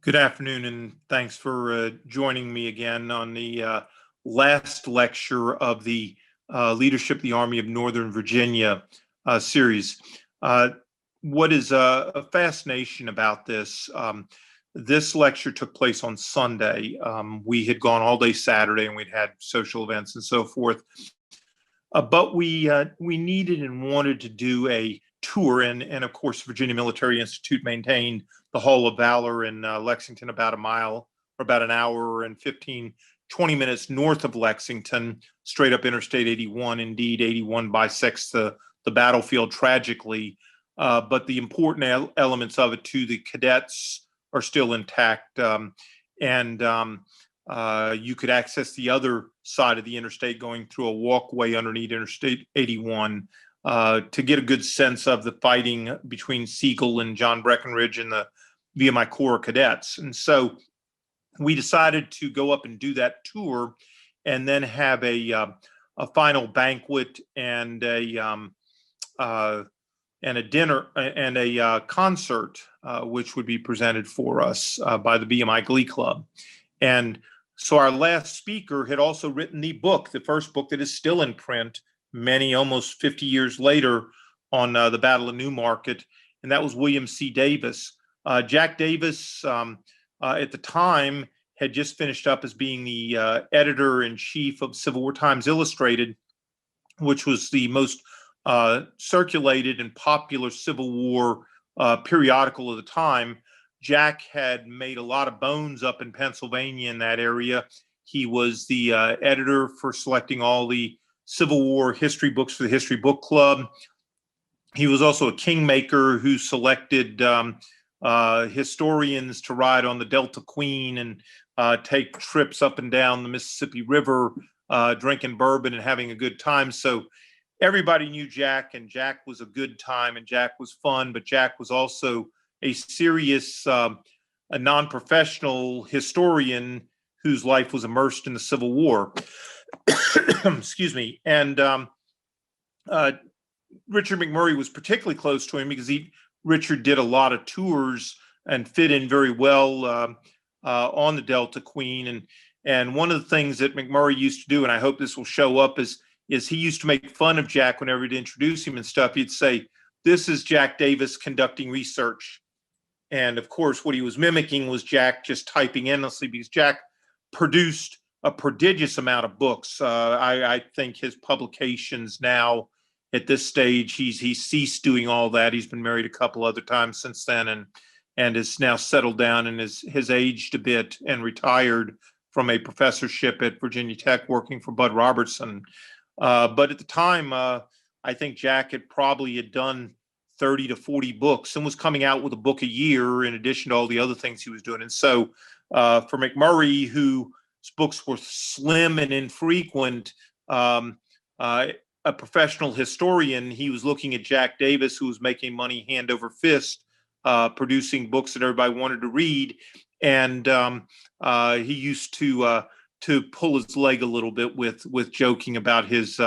Good afternoon, and thanks for joining me again on the last lecture of the Leadership of the Army of Northern Virginia series. What is a fascination about this? This lecture took place on Sunday. We had gone all day Saturday, and we'd had social events and so forth. But we needed and wanted to do a tour, and of course, Virginia Military Institute maintained the Hall of Valor in Lexington, about a mile or about an hour and 20 minutes north of Lexington, straight up Interstate 81. Indeed, 81 bisects the battlefield tragically, but the important elements of it too, the cadets are still intact, and you could access the other side of the interstate going through a walkway underneath Interstate 81 to get a good sense of the fighting between Sigel and John Breckinridge and the VMI Corps cadets. And so we decided to go up and do that tour and then have a final banquet and a dinner and a concert, which would be presented for us by the BMI Glee Club. And so our last speaker had also written the book, the first book that is still in print, almost 50 years later, on the Battle of Newmarket, and that was William C. Davis. Jack Davis, at the time, had just finished up as being the editor-in-chief of Civil War Times Illustrated, which was the most circulated and popular Civil War periodical of the time. Jack had made a lot of bones up in Pennsylvania in that area. He was the editor for selecting all the Civil War history books for the History Book Club. He was also a kingmaker who selected historians to ride on the Delta Queen and take trips up and down the Mississippi River, drinking bourbon and having a good time. So everybody knew Jack, and Jack was a good time, and Jack was fun, but Jack was also a serious, a non-professional historian whose life was immersed in the Civil War. Excuse me. And Richard McMurray was particularly close to him because Richard did a lot of tours and fit in very well on the Delta Queen. And one of the things that McMurray used to do, and I hope this will show up, is he used to make fun of Jack whenever he'd introduce him and stuff. He'd say, "This is Jack Davis conducting research." And of course, what he was mimicking was Jack just typing endlessly, because Jack produced a prodigious amount of books. I think his publications now, at this stage, he's ceased doing all that. He's been married a couple other times since then, and is now settled down and has aged a bit and retired from a professorship at Virginia Tech, working for Bud Robertson. But at the time, I think Jack had done 30 to 40 books and was coming out with a book a year in addition to all the other things he was doing. And so for McMurray, whose books were slim and infrequent, a professional historian, he was looking at Jack Davis, who was making money hand over fist, producing books that everybody wanted to read. And he used to pull his leg a little bit with joking about his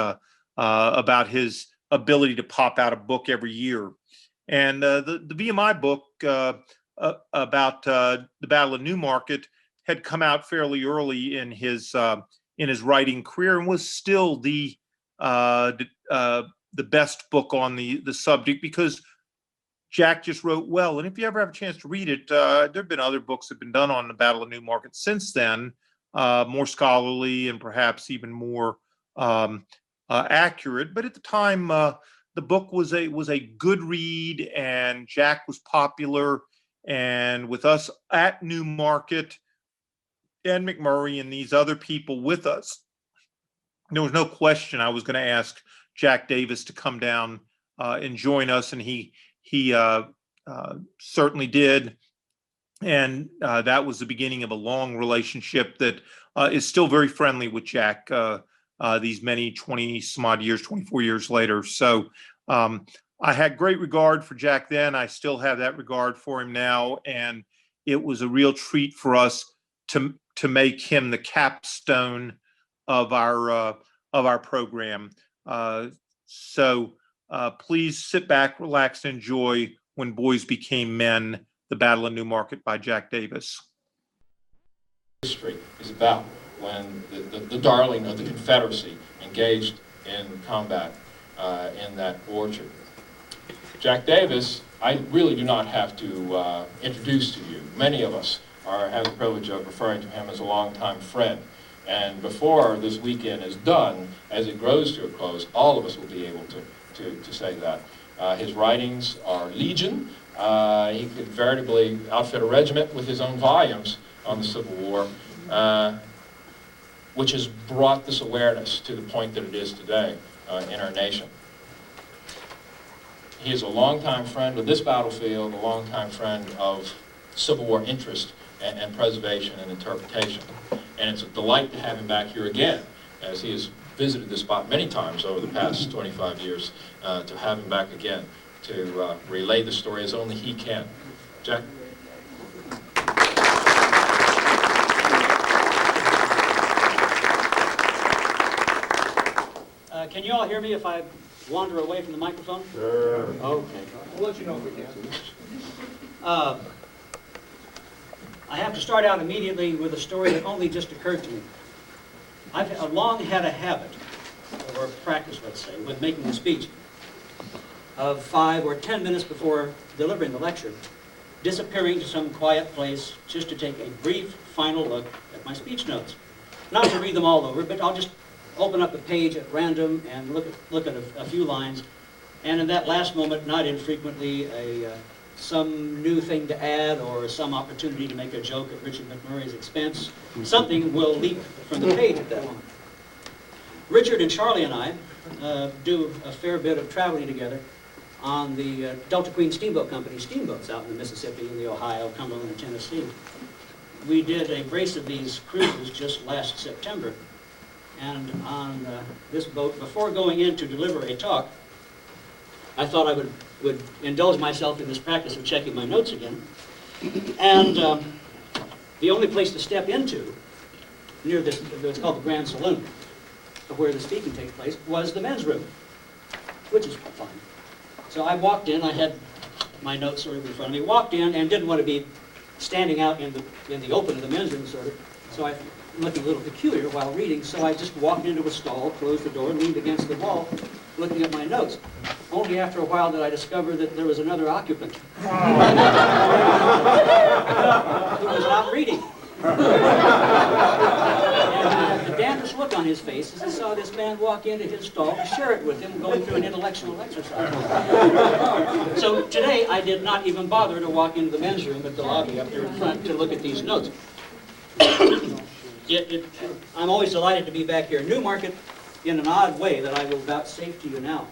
ability to pop out a book every year. And the VMI book about the Battle of Newmarket had come out fairly early in his writing career, and was still the best book on the subject, because Jack just wrote well. And if you ever have a chance to read it, there have been other books that have been done on the Battle of Newmarket since then, more scholarly and perhaps even more accurate. But at the time, the book was a good read, and Jack was popular. And with us at Newmarket and McMurray and these other people with us, there was no question I was going to ask Jack Davis to come down and join us, and he certainly did. And that was the beginning of a long relationship that is still very friendly with Jack these many 20 some odd years, 24 years later. So I had great regard for Jack then. I still have that regard for him now. And it was a real treat for us to make him the capstone of our program. So please sit back, relax, and enjoy When Boys Became Men The Battle of Newmarket by Jack Davis. History is about when the darling of the Confederacy engaged in combat in that orchard. Jack Davis, I really do not have to introduce to you. Many of us have the privilege of referring to him as a longtime friend. And before this weekend is done, as it grows to a close, all of us will be able to say that. His writings are legion. He could veritably outfit a regiment with his own volumes on the Civil War, which has brought this awareness to the point that it is today in our nation. He is a longtime friend of this battlefield, a longtime friend of Civil War interest and preservation and interpretation. And it's a delight to have him back here again, as he has visited this spot many times over the past 25 years, to have him back again to relay the story as only he can. Jack? Can you all hear me if I wander away from the microphone? Sure. Okay. We'll let you know if we can. I have to start out immediately with a story that only just occurred to me. I've long had a habit, or practice, let's say, with making a speech of 5 or 10 minutes before delivering the lecture, disappearing to some quiet place just to take a brief final look at my speech notes. Not to read them all over, but I'll just open up a page at random and look at a few lines, and in that last moment, not infrequently, some new thing to add or some opportunity to make a joke at Richard McMurray's expense. Something will leap from the page at that moment. Richard and Charlie and I do a fair bit of traveling together on the Delta Queen Steamboat Company steamboats out in the Mississippi and the Ohio, Cumberland, and Tennessee. We did a brace of these cruises just last September. And on this boat, before going in to deliver a talk, I thought I would indulge myself in this practice of checking my notes again. And the only place to step into, near this, it's called the Grand Saloon, where the speaking takes place, was the men's room, which is fine. So I walked in, I had my notes sort of in front of me, walked in and didn't want to be standing out in the open of the men's room, sort of. So I looking a little peculiar while reading, so I just walked into a stall, closed the door, leaned against the wall, looking at my notes. Only after a while did I discover that there was another occupant who was not reading. And the damnedest look on his face as I saw this man walk into his stall to share it with him, going through an intellectual exercise. So today I did not even bother to walk into the men's room at the lobby up there in front to look at these notes. I'm always delighted to be back here. Newmarket, in an odd way that I will vouchsafe to you now,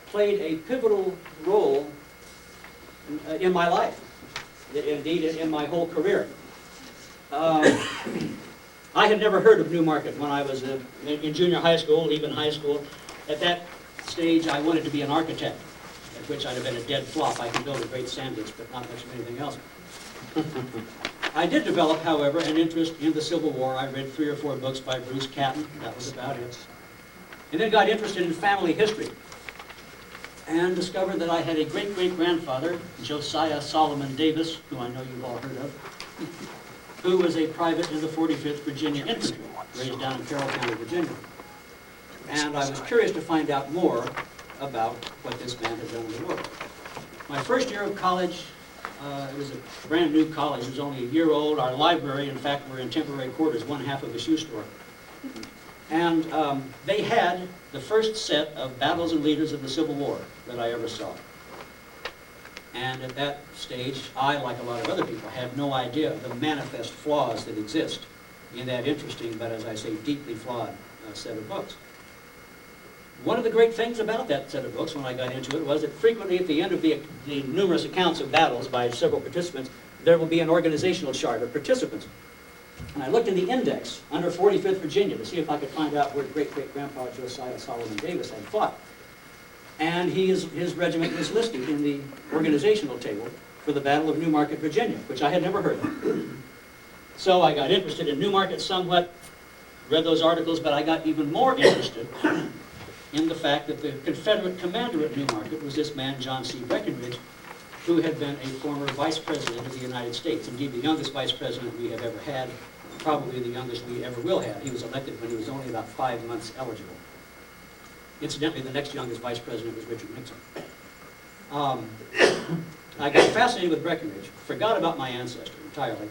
played a pivotal role in my life, indeed in my whole career. I had never heard of Newmarket when I was in junior high school, even high school. At that stage, I wanted to be an architect, at which I'd have been a dead flop. I could build a great sandwich, but not much of anything else. I did develop, however, an interest in the Civil War. I read 3 or 4 books by Bruce Catton. That was about it. And then got interested in family history and discovered that I had a great-great-grandfather, Josiah Solomon Davis, who I know you've all heard of, who was a private in the 45th Virginia Infantry, raised down in Carroll County, Virginia. And I was curious to find out more about what this man had done in the war. My first year of college, it was a brand new college. It was only a year old. Our library, in fact, were in temporary quarters, one half of a shoe store. And they had the first set of battles and leaders of the Civil War that I ever saw. And at that stage, I, like a lot of other people, had no idea of the manifest flaws that exist in that interesting, but as I say, deeply flawed set of books. One of the great things about that set of books when I got into it was that frequently at the end of the numerous accounts of battles by several participants, there will be an organizational chart of participants. And I looked in the index under 45th Virginia to see if I could find out where great-great-grandpa Josiah Solomon Davis had fought. And his regiment was listed in the organizational table for the Battle of Newmarket, Virginia, which I had never heard of. So I got interested in Newmarket somewhat, read those articles, but I got even more interested in the fact that the Confederate commander at Newmarket was this man, John C. Breckinridge, who had been a former vice president of the United States, indeed the youngest vice president we have ever had, probably the youngest we ever will have. He was elected when he was only about 5 months eligible. Incidentally, the next youngest vice president was Richard Nixon. I got fascinated with Breckenridge, forgot about my ancestry entirely,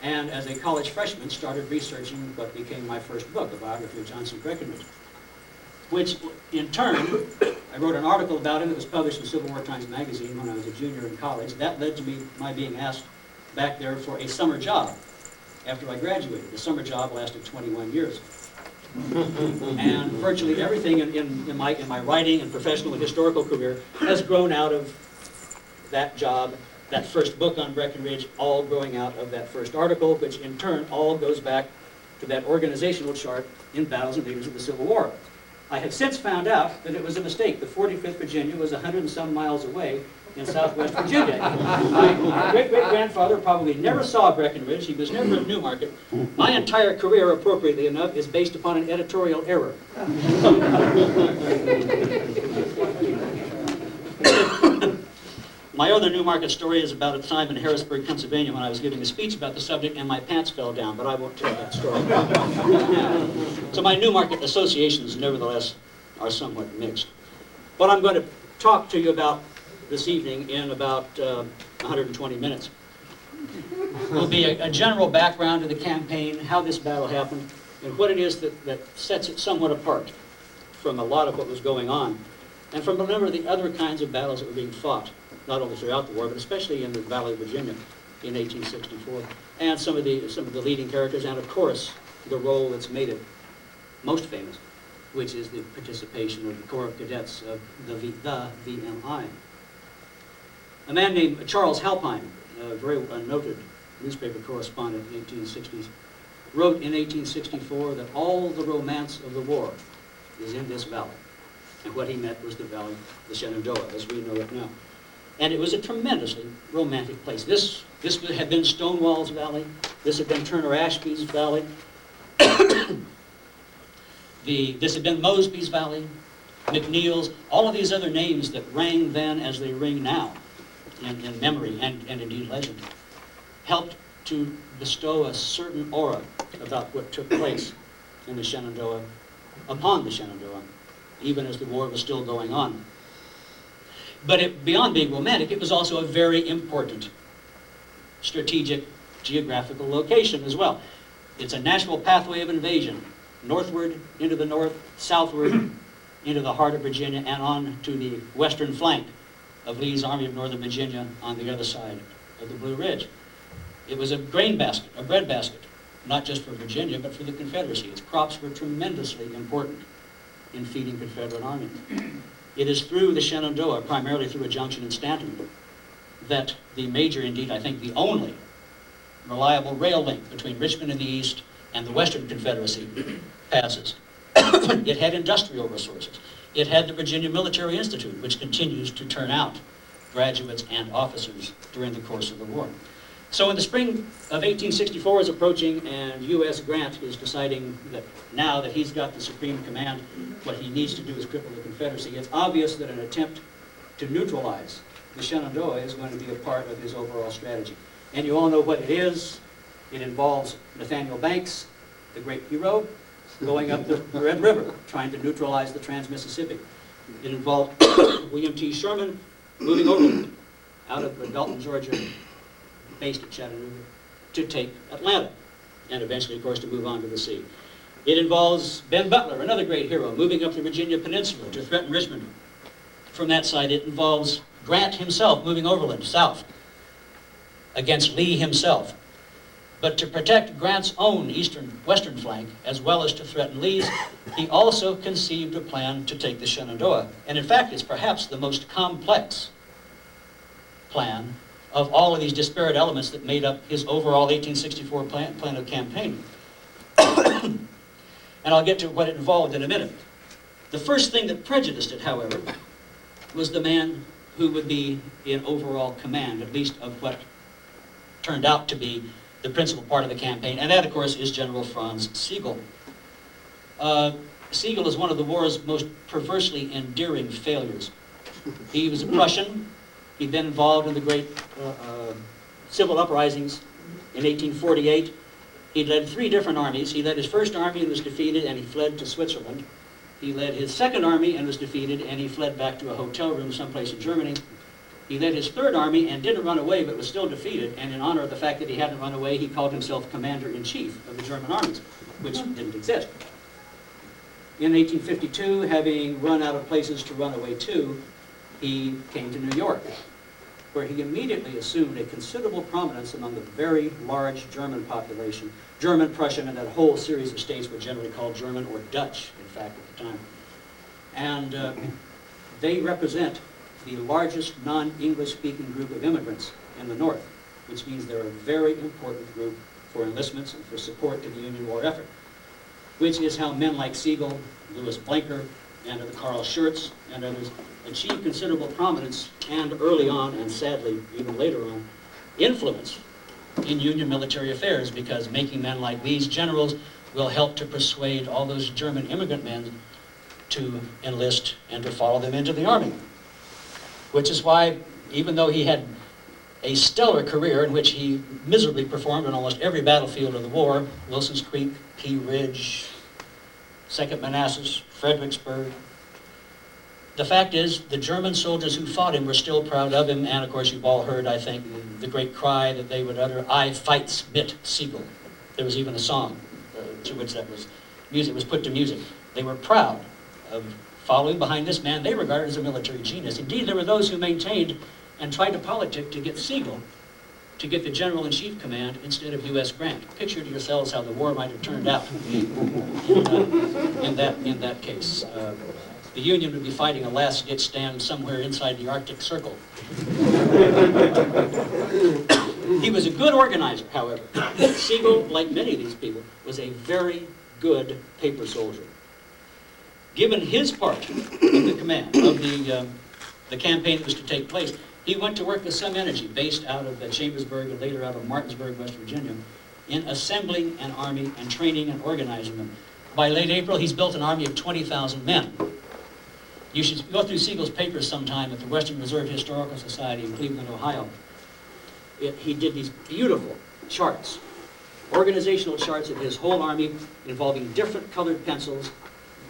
and as a college freshman started researching what became my first book, a biography of Johnson Breckenridge, which in turn, I wrote an article about him that was published in Civil War Times magazine when I was a junior in college. That led to my being asked back there for a summer job after I graduated. The summer job lasted 21 years. And virtually everything in my writing and professional and historical career has grown out of that job, that first book on Breckenridge, all growing out of that first article, which in turn all goes back to that organizational chart in Battles and Leaders of the Civil War. I have since found out that it was a mistake. The 45th Virginia was 100 and some miles away in southwest Virginia. My great-great-grandfather probably never saw Breckenridge. He was never at Newmarket. My entire career, appropriately enough, is based upon an editorial error. My other Newmarket story is about a time in Harrisburg, Pennsylvania, when I was giving a speech about the subject and my pants fell down, but I won't tell that story. So my Newmarket associations, nevertheless, are somewhat mixed. What I'm going to talk to you about this evening in about 120 minutes will be a general background of the campaign, how this battle happened, and what it is that sets it somewhat apart from a lot of what was going on, and from a number of the other kinds of battles that were being fought, not only throughout the war, but especially in the Valley of Virginia in 1864, and some of the leading characters, and of course, the role that's made it most famous, which is the participation of the Corps of Cadets of the VMI. A man named Charles Halpine, a very noted newspaper correspondent in the 1860s, wrote in 1864 that all the romance of the war is in this valley. And what he meant was the valley, the Shenandoah, as we know it now. And it was a tremendously romantic place. This had been Stonewall's Valley. This had been Turner Ashby's Valley. This had been Mosby's Valley, McNeil's, all of these other names that rang then as they ring now in memory and indeed legend, helped to bestow a certain aura about what took place in the Shenandoah, upon the Shenandoah, even as the war was still going on. But beyond being romantic, it was also a very important strategic geographical location as well. It's a natural pathway of invasion, northward into the north, southward into the heart of Virginia, and on to the western flank of Lee's Army of Northern Virginia on the other side of the Blue Ridge. It was a grain basket, a bread basket, not just for Virginia, but for the Confederacy. Its crops were tremendously important in feeding Confederate armies. It is through the Shenandoah, primarily through a junction in Stanton, that the major, indeed I think the only, reliable rail link between Richmond in the east and the Western Confederacy passes. It had industrial resources. It had the Virginia Military Institute, which continues to turn out graduates and officers during the course of the war. So in the spring of 1864 is approaching, and U.S. Grant is deciding that now that he's got the supreme command, what he needs to do is cripple the Confederacy. It's obvious that an attempt to neutralize the Shenandoah is going to be a part of his overall strategy. And you all know what it is. It involves Nathaniel Banks, the great hero, going up the Red River, trying to neutralize the Trans-Mississippi. It involved William T. Sherman moving overland out of Dalton, Georgia, based at Chattanooga, to take Atlanta, and eventually, of course, to move on to the sea. It involves Ben Butler, another great hero, moving up the Virginia Peninsula to threaten Richmond. From that side, it involves Grant himself moving overland, south, against Lee himself. But to protect Grant's own western flank, as well as to threaten Lee's, he also conceived a plan to take the Shenandoah. And in fact, it's perhaps the most complex plan of all of these disparate elements that made up his overall 1864 plan of campaign. And I'll get to what it involved in a minute. The first thing that prejudiced it, however, was the man who would be in overall command, at least of what turned out to be the principal part of the campaign, and that, of course, is General Franz Sigel. Sigel is one of the war's most perversely endearing failures. He was a Prussian He'd been involved in the great civil uprisings in 1848. He led 3 different armies. He led his first army and was defeated, and he fled to Switzerland. He led his second army and was defeated, and he fled back to a hotel room someplace in Germany. He led his third army and didn't run away, but was still defeated, and in honor of the fact that he hadn't run away, he called himself Commander-in-Chief of the German armies, which didn't exist. In 1852, having run out of places to run away to, he came to New York, where he immediately assumed a considerable prominence among the very large German population. German, Prussian, and that whole series of states were generally called German, or Dutch, in fact, at the time. And they represent the largest non-English speaking group of immigrants in the North, which means they're a very important group for enlistments and for support to the Union war effort, which is how men like Siegel, Louis Blenker, and the Carl Schurz and others achieved considerable prominence and early on, and sadly even later on, influence in Union military affairs, because making men like these generals will help to persuade all those German immigrant men to enlist and to follow them into the army. Which is why, even though he had a stellar career in which he miserably performed on almost every battlefield of the war, Wilson's Creek, Pea Ridge, 2nd Manassas, Fredericksburg, the fact is, the German soldiers who fought him were still proud of him, and of course you've all heard, I think, the great cry that they would utter, "I fights mit Siegel." There was even a song to which that was, music was put to music. They were proud of following behind this man they regarded as a military genius. Indeed, there were those who maintained and tried to politic to get Siegel to get the General-in-Chief command instead of U.S. Grant. Picture to yourselves how the war might have turned out in that case. The Union would be fighting a last-ditch stand somewhere inside the Arctic Circle. He was a good organizer, however. Siegel, like many of these people, was a very good paper soldier. Given his part of the command of the campaign that was to take place, he went to work with some energy, based out of Chambersburg and later out of Martinsburg, West Virginia, in assembling an army and training and organizing them. By late April, he's built an army of 20,000 men. You should go through Siegel's papers sometime at the Western Reserve Historical Society in Cleveland, Ohio. He did these beautiful charts, organizational charts of his whole army, involving different colored pencils,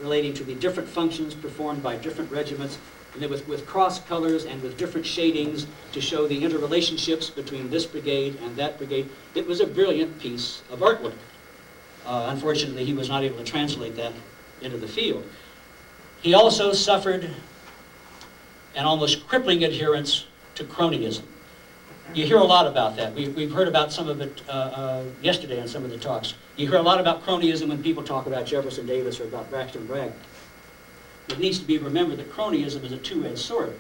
relating to the different functions performed by different regiments, and then with cross colors and with different shadings to show the interrelationships between this brigade and that brigade. It was a brilliant piece of artwork. Unfortunately, he was not able to translate that into the field. He also suffered an almost crippling adherence to cronyism. You hear a lot about that. We've heard about some of it yesterday in some of the talks. You hear a lot about cronyism when people talk about Jefferson Davis or about Braxton Bragg. It needs to be remembered that cronyism is a two-edged sword.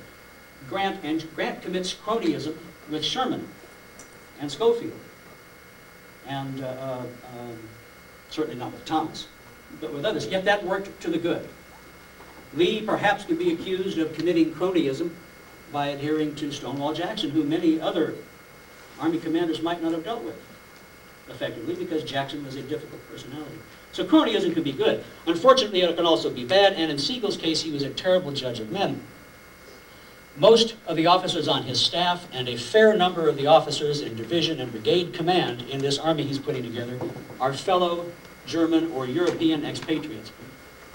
Grant commits cronyism with Sherman and Schofield, and certainly not with Thomas, but with others. Yet that worked to the good. Lee perhaps could be accused of committing cronyism by adhering to Stonewall Jackson, who many other Army commanders might not have dealt with effectively, because Jackson was a difficult personality. So cronyism can be good. Unfortunately, it can also be bad, and in Siegel's case, he was a terrible judge of men. Most of the officers on his staff and a fair number of the officers in division and brigade command in this army he's putting together are fellow German or European expatriates.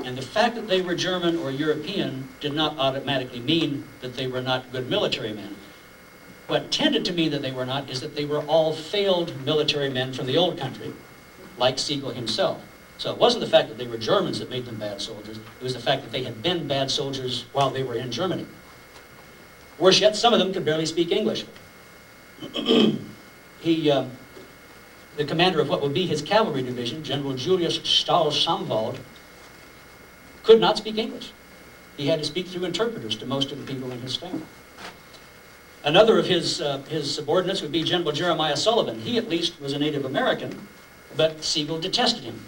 And the fact that they were German or European did not automatically mean that they were not good military men. What tended to mean that they were not is that they were all failed military men from the old country, like Siegel himself. So it wasn't the fact that they were Germans that made them bad soldiers, it was the fact that they had been bad soldiers while they were in Germany. Worse yet, some of them could barely speak English. The commander of what would be his cavalry division, General Julius Stahl-Samwald, could not speak English. He had to speak through interpreters to most of the people in his family. Another of his subordinates would be General Jeremiah Sullivan. He at least was a Native American, but Siegel detested him.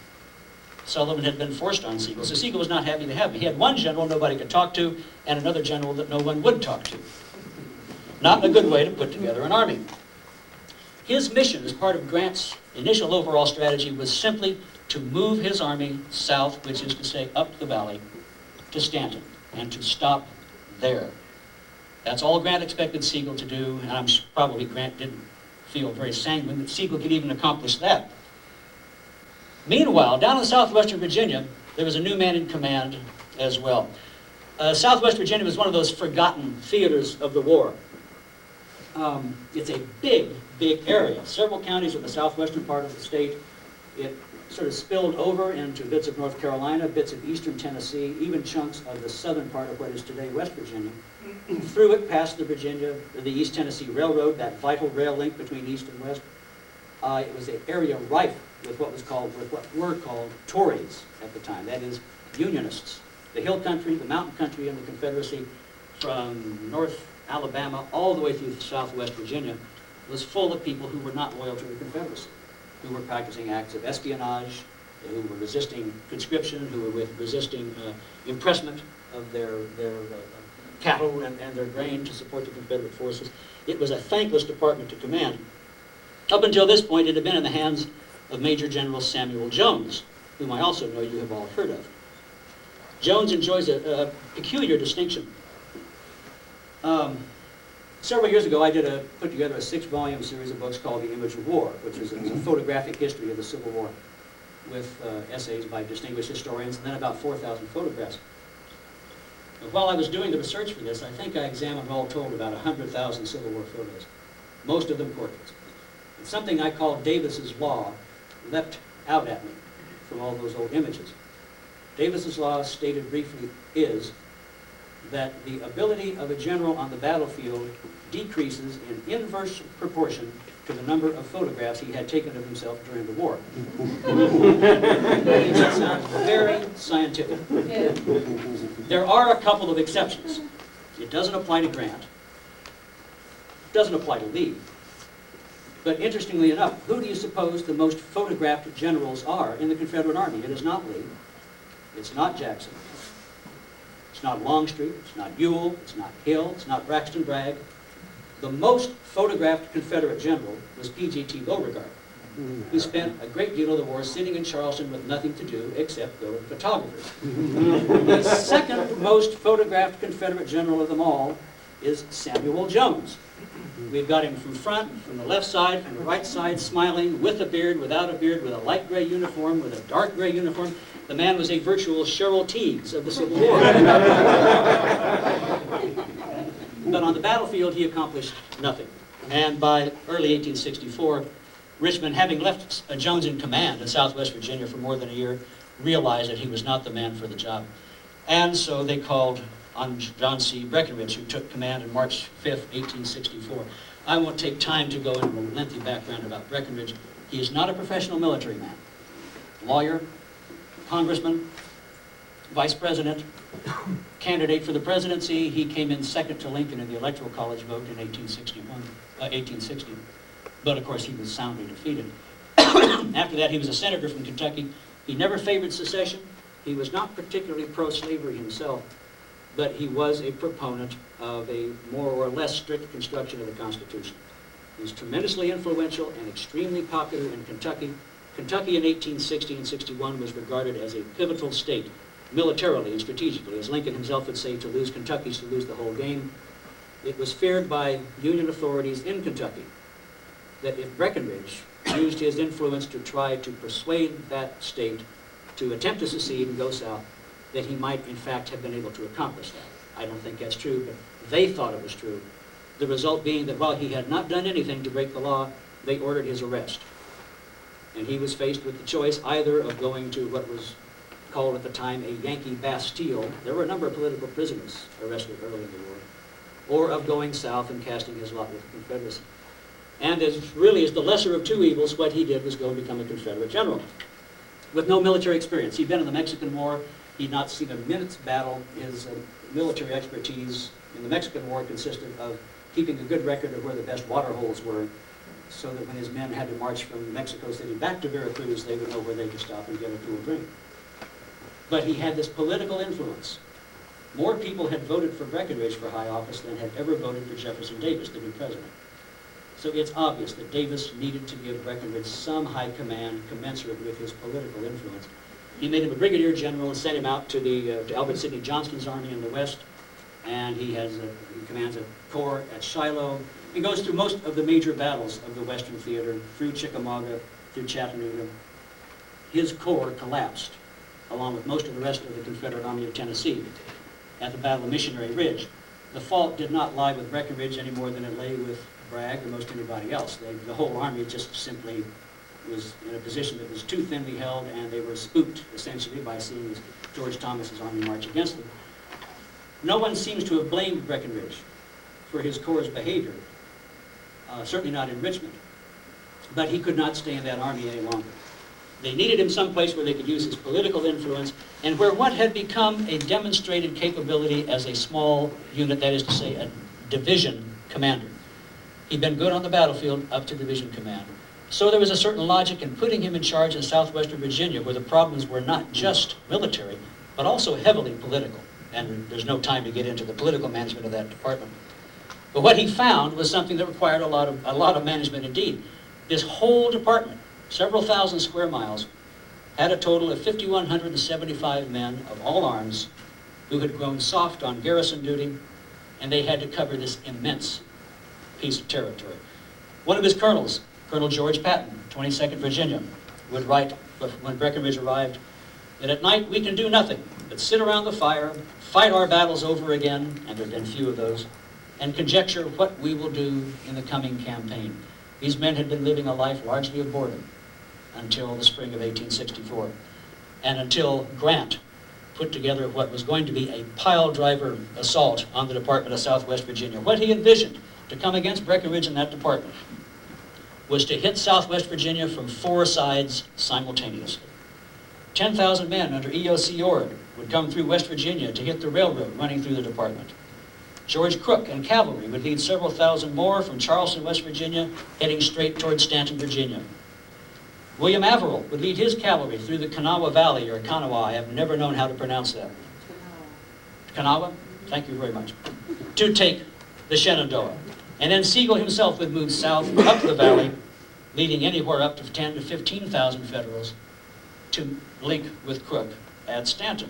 Sullivan had been forced on Siegel, so Siegel was not happy to have him. He had one general nobody could talk to, and another general that no one would talk to. Not a good way to put together an army. His mission as part of Grant's initial overall strategy was simply to move his army south, which is to say up the valley, to Stanton, and to stop there. That's all Grant expected Sigel to do, and probably Grant didn't feel very sanguine that Sigel could even accomplish that. Meanwhile, down in southwestern Virginia, there was a new man in command as well. Southwest Virginia was one of those forgotten theaters of the war. It's a big, big area. Several counties of the southwestern part of the state. It sort of spilled over into bits of North Carolina, bits of eastern Tennessee, even chunks of the southern part of what is today West Virginia. Through it passed the East Tennessee Railroad, that vital rail link between east and west. It was an area rife with what were called Tories at the time. That is, Unionists. The hill country, the mountain country in the Confederacy, from North Alabama all the way through southwest Virginia, was full of people who were not loyal to the Confederacy, who were practicing acts of espionage, who were resisting conscription, who were resisting impressment of their cattle and their grain to support the Confederate forces. It was a thankless department to command. Up until this point, it had been in the hands of Major General Samuel Jones, whom I also know you have all heard of. Jones enjoys a peculiar distinction. Several years ago, I put together a 6-volume series of books called The Image of War, which is a photographic history of the Civil War, with essays by distinguished historians, and then about 4,000 photographs. But while I was doing the research for this, I think I examined, all told, about 100,000 Civil War photos, most of them portraits. And something I call Davis's Law leapt out at me from all those old images. Davis's Law, stated briefly, is that the ability of a general on the battlefield decreases in inverse proportion to the number of photographs he had taken of himself during the war. That sounds very scientific. There are a couple of exceptions. It doesn't apply to Grant. It doesn't apply to Lee. But interestingly enough, who do you suppose the most photographed generals are in the Confederate Army? It is not Lee. It's not Jackson. It's not Longstreet. It's not Ewell. It's not Hill. It's not Braxton Bragg. The most photographed Confederate general was P.G.T. Beauregard, who spent a great deal of the war sitting in Charleston with nothing to do except go to photographers. The second most photographed Confederate general of them all is Samuel Jones. We've got him from front, from the left side, from the right side, smiling, with a beard, without a beard, with a light gray uniform, with a dark gray uniform. The man was a virtual Cheryl Tiegs of the Civil War. But on the battlefield, he accomplished nothing. And by early 1864, Richmond, having left Jones in command in Southwest Virginia for more than a year, realized that he was not the man for the job. And so they called on John C. Breckinridge, who took command on March 5th, 1864. I won't take time to go into a lengthy background about Breckinridge. He is not a professional military man. Lawyer, congressman, vice president, candidate for the presidency. He came in second to Lincoln in the Electoral College vote in 1860. But of course, he was soundly defeated. After that, he was a senator from Kentucky. He never favored secession. He was not particularly pro-slavery himself, but he was a proponent of a more or less strict construction of the Constitution. He was tremendously influential and extremely popular in Kentucky. Kentucky in 1860 and 61 was regarded as a pivotal state, militarily and strategically. As Lincoln himself would say, to lose Kentucky is to lose the whole game. It was feared by Union authorities in Kentucky that if Breckinridge used his influence to try to persuade that state to attempt to secede and go south, that he might in fact have been able to accomplish that. I don't think that's true, but they thought it was true. The result being that while he had not done anything to break the law, they ordered his arrest. And he was faced with the choice either of going to what was called at the time a Yankee Bastille. There were a number of political prisoners arrested early in the war. Or of going south and casting his lot with the Confederacy. And as the lesser of two evils, what he did was go and become a Confederate general with no military experience. He'd been in the Mexican War. He'd not seen a minute's battle. His military expertise in the Mexican War consisted of keeping a good record of where the best water holes were, so that when his men had to march from Mexico City back to Veracruz, they would know where they could stop and get a cool drink. But he had this political influence. More people had voted for Breckinridge for high office than had ever voted for Jefferson Davis, the new president. So it's obvious that Davis needed to give Breckinridge some high command commensurate with his political influence. He made him a brigadier general and sent him out to Albert Sidney Johnston's army in the West. and he commands a corps at Shiloh. He goes through most of the major battles of the Western Theater, through Chickamauga, through Chattanooga. His corps collapsed, along with most of the rest of the Confederate Army of Tennessee, at the Battle of Missionary Ridge. The fault did not lie with Breckinridge any more than it lay with Bragg or most anybody else. The whole army just simply was in a position that was too thinly held, and they were spooked, essentially, by seeing George Thomas's army march against them. No one seems to have blamed Breckinridge for his corps' behavior, certainly not in Richmond. But he could not stay in that army any longer. They needed him someplace where they could use his political influence, and where what had become a demonstrated capability as a small unit, that is to say, a division commander. He'd been good on the battlefield up to division command. So there was a certain logic in putting him in charge in southwestern Virginia, where the problems were not just military, but also heavily political. And there's no time to get into the political management of that department. But what he found was something that required a lot of management indeed. This whole department, several thousand square miles, had a total of 5,175 men of all arms who had grown soft on garrison duty, and they had to cover this immense piece of territory. One of his colonels, Colonel George Patton, 22nd Virginia, would write when Breckinridge arrived that at night we can do nothing but sit around the fire, fight our battles over again, and there have been few of those, and conjecture what we will do in the coming campaign. These men had been living a life largely of boredom until the spring of 1864, and until Grant put together what was going to be a pile driver assault on the Department of Southwest Virginia. What he envisioned to come against Breckinridge in that department was to hit Southwest Virginia from 4 sides simultaneously. 10,000 men under E.O.C. Ord would come through West Virginia to hit the railroad running through the department. George Crook and cavalry would lead several thousand more from Charleston, West Virginia, heading straight toward Stanton, Virginia. William Averill would lead his cavalry through the Kanawha Valley, or Kanawha. I have never known how to pronounce that. Kanawha? Thank you very much. To take the Shenandoah. And then Sigel himself would move south up the valley, leading anywhere up to 10 to 15,000 Federals to link with Crook at Stanton.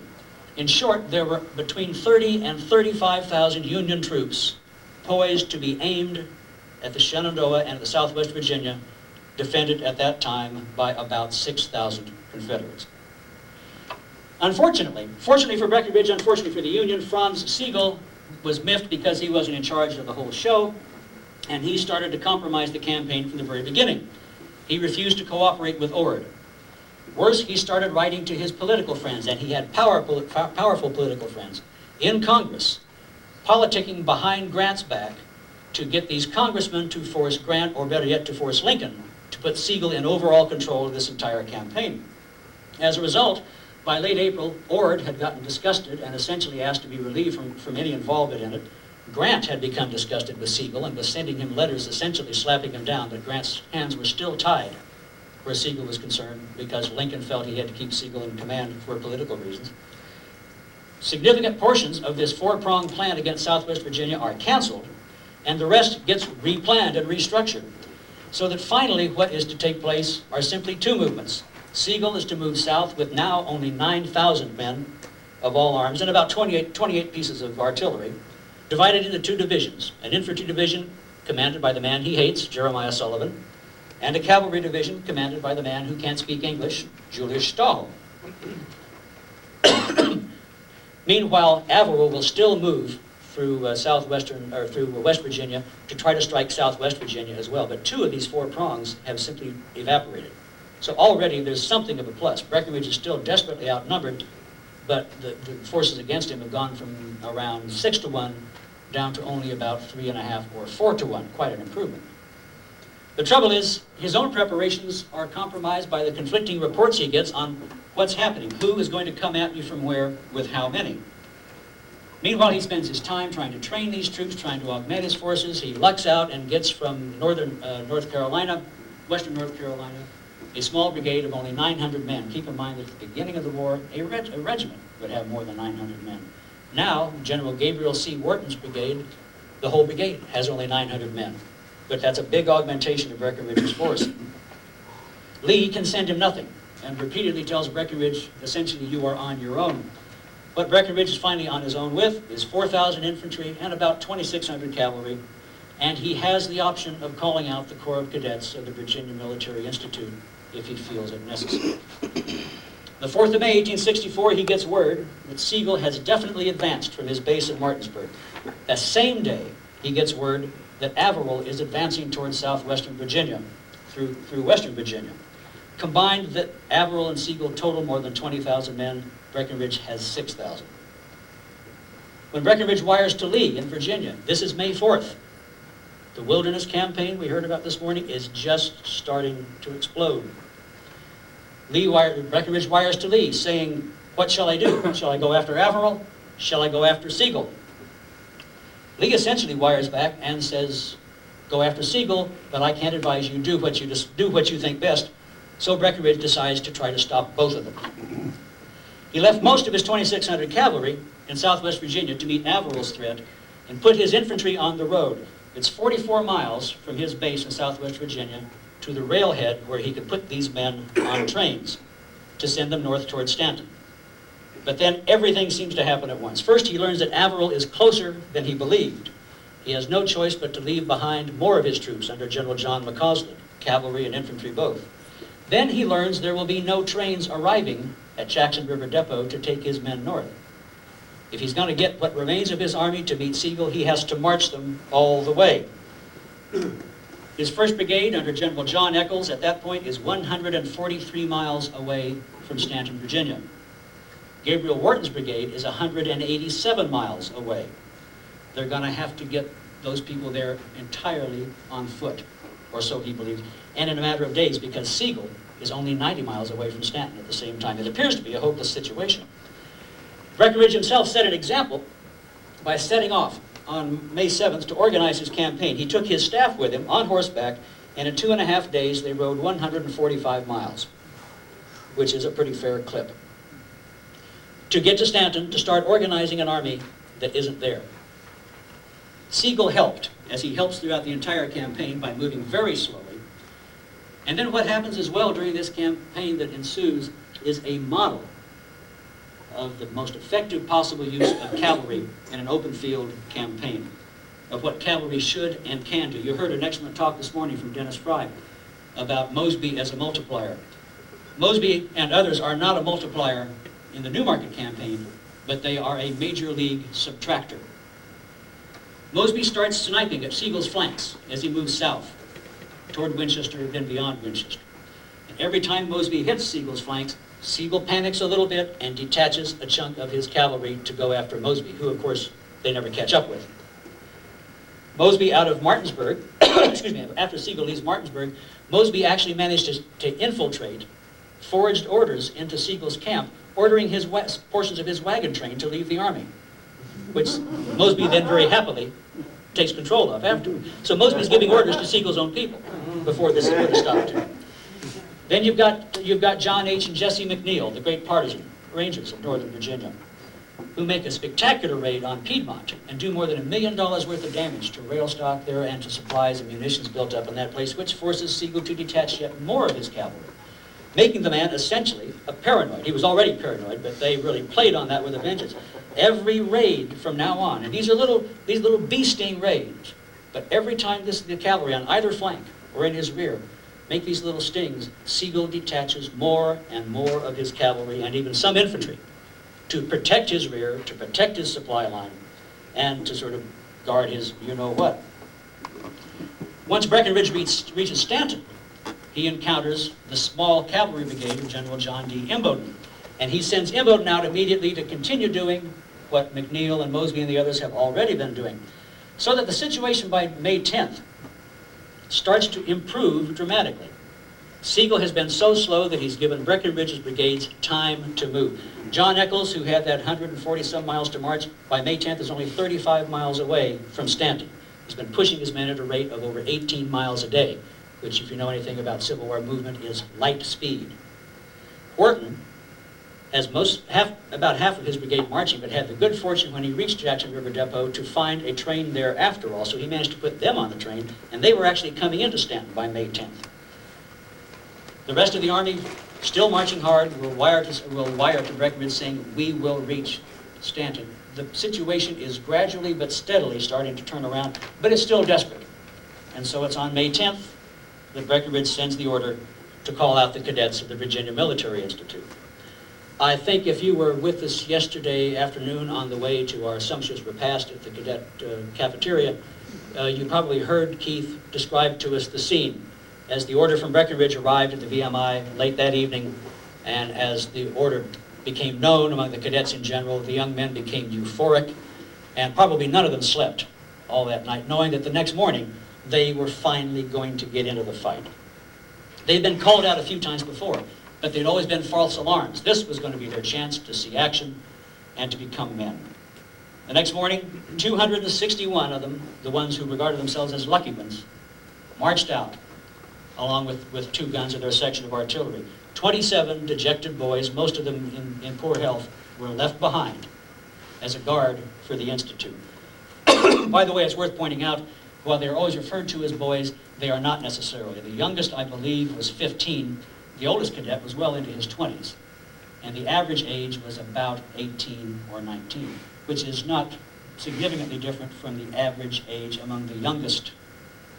In short, there were between 30 and 35,000 Union troops poised to be aimed at the Shenandoah and the Southwest Virginia, defended at that time by about 6,000 Confederates. Fortunately for Breckinridge, unfortunately for the Union, Franz Sigel was miffed because he wasn't in charge of the whole show, and he started to compromise the campaign from the very beginning. He refused to cooperate with Ord. Worse, he started writing to his political friends, and he had powerful political friends in Congress, politicking behind Grant's back to get these congressmen to force Grant, or better yet, to force Lincoln, to put Sigel in overall control of this entire campaign. As a result, by late April, Ord had gotten disgusted and essentially asked to be relieved from any involvement in it. Grant had become disgusted with Sigel and was sending him letters essentially slapping him down, but Grant's hands were still tied where Sigel was concerned, because Lincoln felt he had to keep Sigel in command for political reasons. Significant portions of this 4-pronged plan against Southwest Virginia are canceled, and the rest gets replanned and restructured. So that finally what is to take place are simply 2 movements. Sigel is to move south with now only 9,000 men of all arms and about 28 pieces of artillery, divided into 2 divisions, an infantry division commanded by the man he hates, Jeremiah Sullivan, and a cavalry division commanded by the man who can't speak English, Julius Stahl. Meanwhile, Averill will still move through through West Virginia to try to strike Southwest Virginia as well. But 2 of these 4 prongs have simply evaporated. So already there's something of a plus. Breckinridge is still desperately outnumbered, but the forces against him have gone from around 6 to 1 down to only about 3.5 or 4 to 1. Quite an improvement. The trouble is, his own preparations are compromised by the conflicting reports he gets on what's happening, who is going to come at me from where, with how many. Meanwhile, he spends his time trying to train these troops, trying to augment his forces. He lucks out and gets from western North Carolina, a small brigade of only 900 men. Keep in mind that at the beginning of the war, a regiment would have more than 900 men. Now, General Gabriel C. Wharton's brigade, the whole brigade, has only 900 men. But that's a big augmentation of Breckinridge's force. Lee can send him nothing, and repeatedly tells Breckinridge, essentially, you are on your own. What Breckinridge is finally on his own with is 4,000 infantry and about 2,600 cavalry, and he has the option of calling out the Corps of Cadets of the Virginia Military Institute if he feels it necessary. The 4th of May, 1864, he gets word that Sigel has definitely advanced from his base at Martinsburg. That same day, he gets word that Averill is advancing towards southwestern Virginia, through western Virginia. Combined, that Averill and Sigel total more than 20,000 men. Breckinridge has 6,000. When Breckinridge wires to Lee in Virginia, this is May 4th. The Wilderness Campaign we heard about this morning is just starting to explode. Breckinridge wires to Lee saying, what shall I do? Shall I go after Averill? Shall I go after Sigel? Lee essentially wires back and says, go after Sigel, but I can't advise you, do what you think best. So Breckinridge decides to try to stop both of them. He left most of his 2,600 cavalry in southwest Virginia to meet Averill's threat and put his infantry on the road. It's 44 miles from his base in southwest Virginia to the railhead where he could put these men on trains to send them north towards Stanton. But then everything seems to happen at once. First, he learns that Averill is closer than he believed. He has no choice but to leave behind more of his troops under General John McCausland, cavalry and infantry both. Then he learns there will be no trains arriving at Jackson River Depot to take his men north. If he's going to get what remains of his army to meet Sigel, he has to march them all the way. His 1st Brigade under General John Eccles at that point is 143 miles away from Stanton, Virginia. Gabriel Wharton's brigade is 187 miles away. They're going to have to get those people there entirely on foot, or so he believes, and in a matter of days, because Sigel is only 90 miles away from Stanton at the same time. It appears to be a hopeless situation. Breckinridge himself set an example by setting off on May 7th to organize his campaign. He took his staff with him on horseback, and in 2.5 days they rode 145 miles, which is a pretty fair clip, to get to Stanton to start organizing an army that isn't there. Sigel helped, as he helps throughout the entire campaign, by moving very slowly. And then what happens as well during this campaign that ensues is a model of the most effective possible use of cavalry in an open field campaign, of what cavalry should and can do. You heard an excellent talk this morning from Dennis Fry about Mosby as a multiplier. Mosby and others are not a multiplier in the Newmarket campaign, but they are a major league subtractor. Mosby starts sniping at Sigel's flanks as he moves south toward Winchester, then beyond Winchester. And every time Mosby hits Sigel's flanks, Sigel panics a little bit and detaches a chunk of his cavalry to go after Mosby, who, of course, they never catch up with. Mosby out of Martinsburg, excuse me, after Sigel leaves Martinsburg, Mosby actually managed to infiltrate forged orders into Sigel's camp, ordering his portions of his wagon train to leave the army, which Mosby then very happily takes control of after. So Mosby's giving orders to Sigel's own people before this would have stopped. Then you've got John H. and Jesse McNeil, the great partisan Rangers of Northern Virginia, who make a spectacular raid on Piedmont and do more than $1 million worth of damage to rail stock there and to supplies and munitions built up in that place, which forces Sigel to detach yet more of his cavalry, making the man essentially a paranoid. He was already paranoid, but they really played on that with a vengeance. Every raid from now on, and these little bee sting raids, but every time the cavalry on either flank or in his rear make these little stings, Sigel detaches more and more of his cavalry and even some infantry to protect his rear, to protect his supply line, and to sort of guard his you-know-what. Once Breckinridge reaches Stanton, he encounters the small cavalry brigade of General John D. Imboden, and he sends Imboden out immediately to continue doing what McNeil and Mosby and the others have already been doing, so that the situation by May 10th starts to improve dramatically. Sigel has been so slow that he's given Breckinridge's brigades time to move. John Eccles, who had that 140-some miles to march, by May 10th is only 35 miles away from Stanton. He's been pushing his men at a rate of over 18 miles a day, which, if you know anything about Civil War movement, is light speed. Wharton has about half of his brigade marching, but had the good fortune when he reached Jackson River Depot to find a train there after all, so he managed to put them on the train, and they were actually coming into Stanton by May 10th. The rest of the army, still marching hard, will wire to Breckinridge saying, we will reach Stanton, the situation is gradually but steadily starting to turn around, but it's still desperate. And so it's on May 10th that Breckinridge sends the order to call out the cadets of the Virginia Military Institute. I think if you were with us yesterday afternoon on the way to our sumptuous repast at the cadet cafeteria, you probably heard Keith describe to us the scene as the order from Breckinridge arrived at the VMI late that evening, and as the order became known among the cadets in general, the young men became euphoric, and probably none of them slept all that night, knowing that the next morning they were finally going to get into the fight. They'd been called out a few times before, but they'd always been false alarms. This was going to be their chance to see action and to become men. The next morning, 261 of them, the ones who regarded themselves as lucky ones, marched out, along with 2 guns of their section of artillery. 27 dejected boys, most of them in poor health, were left behind as a guard for the Institute. By the way, it's worth pointing out, while they're always referred to as boys, they are not necessarily. The youngest, I believe, was 15. The oldest cadet was well into his 20s. And the average age was about 18 or 19, which is not significantly different from the average age among the youngest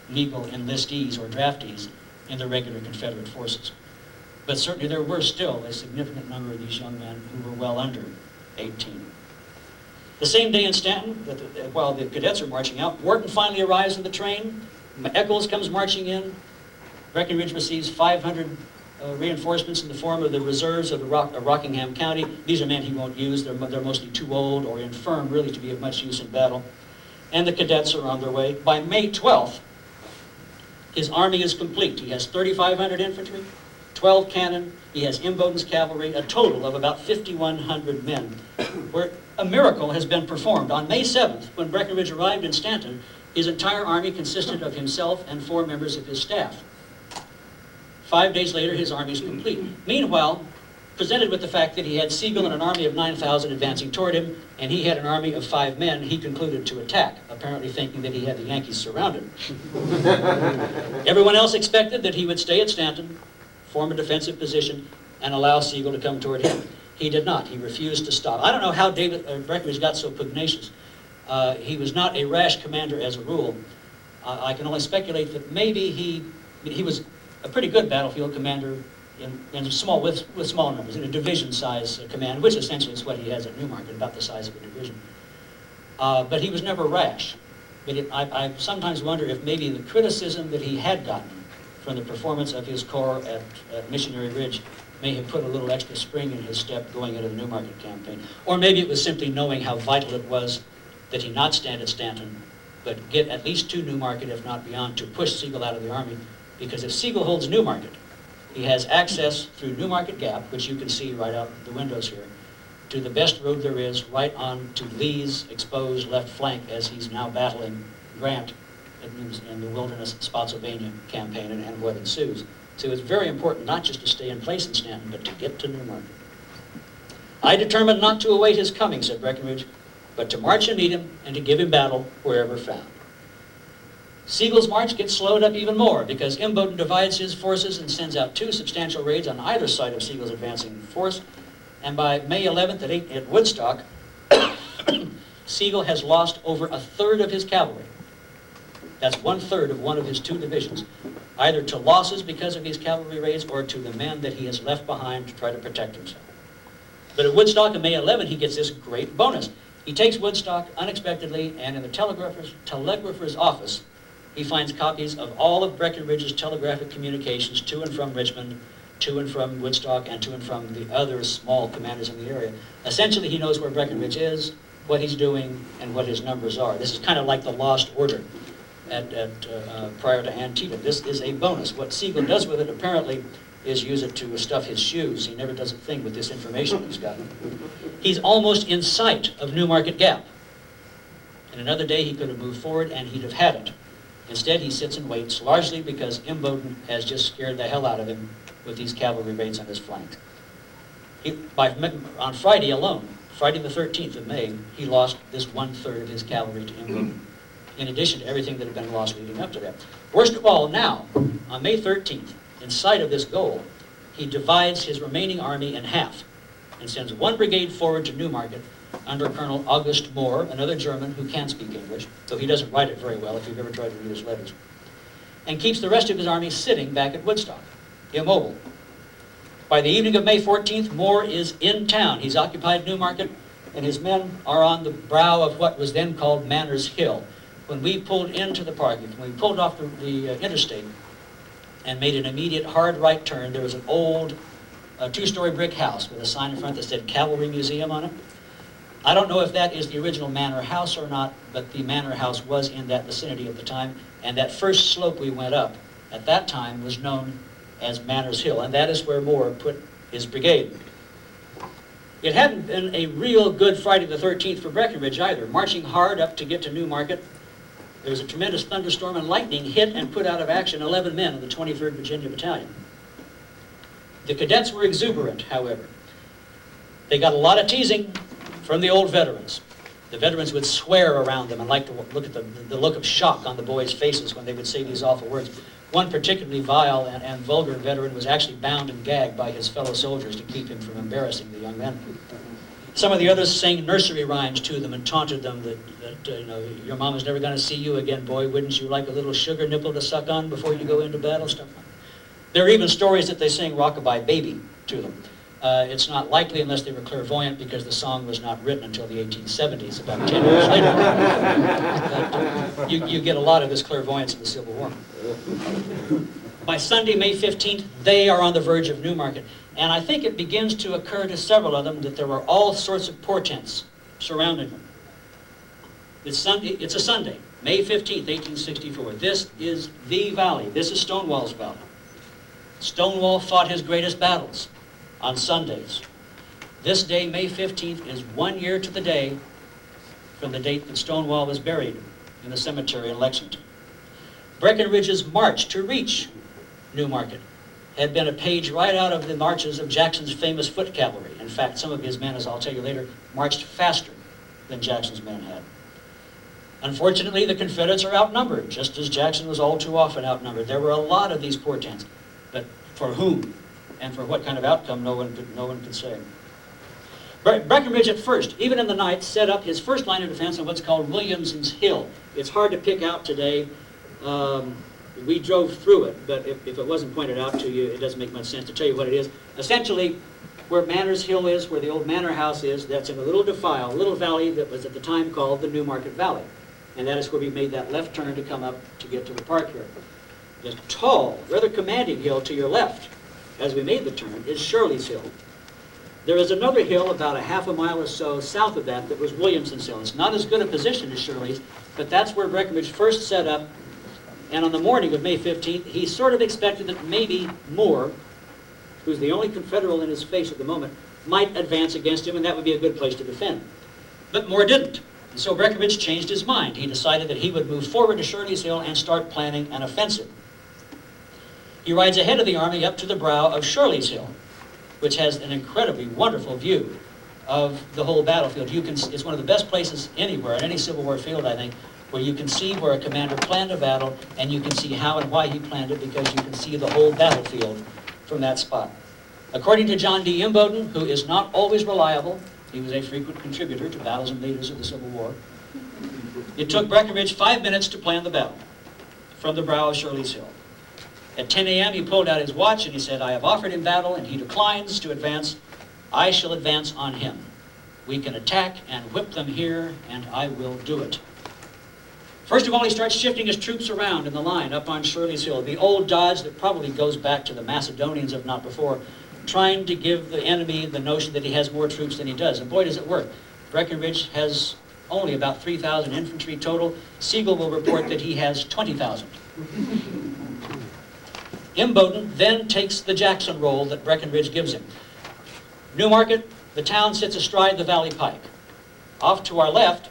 legal enlistees or draftees in the regular Confederate forces. But certainly there were still a significant number of these young men who were well under 18. The same day in Stanton, while the cadets are marching out, Wharton finally arrives in the train. Eccles comes marching in. Breckinridge receives 500 reinforcements in the form of the reserves of Rockingham County. These are men he won't use. They're mostly too old or infirm really to be of much use in battle. And the cadets are on their way. By May 12th, his army is complete. He has 3,500 infantry, 12 cannon. He has Imboden's cavalry, a total of about 5,100 men. Where a miracle has been performed. On May 7th, when Breckinridge arrived in Stanton, his entire army consisted of himself and 4 members of his staff. 5 days later, his army is complete. Meanwhile, presented with the fact that he had Sigel and an army of 9,000 advancing toward him, and he had an army of 5 men, he concluded to attack, apparently thinking that he had the Yankees surrounded. Everyone else expected that he would stay at Stanton, form a defensive position, and allow Sigel to come toward him. He did not. He refused to stop. I don't know how Breckinridge got so pugnacious. He was not a rash commander as a rule. I can only speculate that maybe he was a pretty good battlefield commander with small numbers, in a division-size command, which essentially is what he has at Newmarket, about the size of a division. But he was never rash. But I sometimes wonder if maybe the criticism that he had gotten from the performance of his corps at Missionary Ridge may have put a little extra spring in his step going into the Newmarket campaign. Or maybe it was simply knowing how vital it was that he not stand at Stanton, but get at least to Newmarket, if not beyond, to push Sigel out of the army. Because if Sigel holds Newmarket, he has access through Newmarket Gap, which you can see right out the windows here, to the best road there is, right on to Lee's exposed left flank as he's now battling Grant in the Wilderness Spotsylvania campaign and what ensues. So it's very important not just to stay in place in Stanton, but to get to Newmarket. I determined not to await his coming, said Breckinridge, but to march and meet him and to give him battle wherever found. Sigel's march gets slowed up even more because Imboden divides his forces and sends out 2 substantial raids on either side of Sigel's advancing force. And by May 11th at Woodstock, Sigel has lost over 1/3 of his cavalry. That's 1/3 of one of his 2 divisions, either to losses because of these cavalry raids or to the men that he has left behind to try to protect himself. But at Woodstock on May 11th, he gets this great bonus. He takes Woodstock unexpectedly, and in the telegrapher's office, he finds copies of all of Breckinridge's telegraphic communications to and from Richmond, to and from Woodstock, and to and from the other small commanders in the area. Essentially, he knows where Breckinridge is, what he's doing, and what his numbers are. This is kind of like the lost order prior to Antietam. This is a bonus. What Sigel does with it, apparently, is use it to stuff his shoes. He never does a thing with this information he's gotten. He's almost in sight of Newmarket Gap. In another day, he could have moved forward, and he'd have had it. Instead, he sits and waits, largely because Imboden has just scared the hell out of him with these cavalry raids on his flank. On Friday alone, Friday the 13th of May, he lost this 1/3 of his cavalry to Imboden, in addition to everything that had been lost leading up to that. Worst of all, now, on May 13th, in sight of this goal, he divides his remaining army in half and sends 1 brigade forward to Newmarket under Colonel August Moore, another German who can't speak English, though he doesn't write it very well if you've ever tried to read his letters, and keeps the rest of his army sitting back at Woodstock, immobile. By the evening of May 14th, Moore is in town. He's occupied Newmarket, and his men are on the brow of what was then called Manners Hill. When we pulled into the park, when we pulled off the interstate and made an immediate hard right turn, there was an old two-story brick house with a sign in front that said Cavalry Museum on it. I don't know if that is the original manor house or not, but the manor house was in that vicinity at the time, and that first slope we went up at that time was known as Manners Hill, and that is where Moore put his brigade. It hadn't been a real good Friday the 13th for Breckinridge either. Marching hard up to get to Newmarket, there was a tremendous thunderstorm and lightning hit and put out of action 11 men of the 23rd Virginia Battalion. The cadets were exuberant, however. They got a lot of teasing from the old veterans. The veterans would swear around them and like to look at the look of shock on the boys' faces when they would say these awful words. One particularly vile and vulgar veteran was actually bound and gagged by his fellow soldiers to keep him from embarrassing the young men. Some of the others sang nursery rhymes to them and taunted them that your mama's never going to see you again, boy. Wouldn't you like a little sugar nipple to suck on before you go into battle? Stuff like that. There are even stories that they sang Rockabye Baby to them. It's not likely unless they were clairvoyant, because the song was not written until the 1870s, about 10 years later. But, you get a lot of this clairvoyance in the Civil War. By Sunday, May 15th, they are on the verge of Newmarket. And I think it begins to occur to several of them that there were all sorts of portents surrounding them. It's a Sunday, May 15th, 1864. This is the valley. This is Stonewall's Valley. Stonewall fought his greatest battles on Sundays. This day, May 15th, is 1 year to the day from the date that Stonewall was buried in the cemetery in Lexington. Breckinridge's march to reach Newmarket had been a page right out of the marches of Jackson's famous foot cavalry. In fact, some of his men, as I'll tell you later, marched faster than Jackson's men had. Unfortunately, the Confederates are outnumbered, just as Jackson was all too often outnumbered. There were a lot of these portents, but for whom and for what kind of outcome, no one could say. Breckinridge at first, even in the night, set up his first line of defense on what's called Williamson's Hill. It's hard to pick out today. We drove through it, but if it wasn't pointed out to you, it doesn't make much sense to tell you what it is. Essentially, where Manners Hill is, where the old manor house is, that's in a little defile, a little valley that was at the time called the Newmarket Valley. And that is where we made that left turn to come up to get to the park here. The tall, rather commanding hill to your left, as we made the turn, is Shirley's Hill. There is another hill about a half a mile or so south of that was Williamson's Hill. It's not as good a position as Shirley's, but that's where Breckinridge first set up. And on the morning of May 15th, he sort of expected that maybe Moore, who's the only Confederate in his face at the moment, might advance against him, and that would be a good place to defend. But Moore didn't. And so Breckinridge changed his mind. He decided that he would move forward to Shirley's Hill and start planning an offensive. He rides ahead of the army up to the brow of Shirley's Hill, which has an incredibly wonderful view of the whole battlefield. It's one of the best places anywhere, in any Civil War field, I think, where you can see where a commander planned a battle, and you can see how and why he planned it, because you can see the whole battlefield from that spot. According to John D. Imboden, who is not always reliable, he was a frequent contributor to Battles and Leaders of the Civil War, it took Breckinridge 5 minutes to plan the battle from the brow of Shirley's Hill. At 10 a.m., he pulled out his watch and he said, "I have offered him battle and he declines to advance. I shall advance on him. We can attack and whip them here, and I will do it." First of all, he starts shifting his troops around in the line up on Shirley's Hill, the old dodge that probably goes back to the Macedonians, if not before, trying to give the enemy the notion that he has more troops than he does. And boy, does it work. Breckinridge has only about 3,000 infantry total. Sigel will report that he has 20,000. Imboden then takes the Jackson role that Breckinridge gives him. Newmarket, the town sits astride the Valley Pike. Off to our left,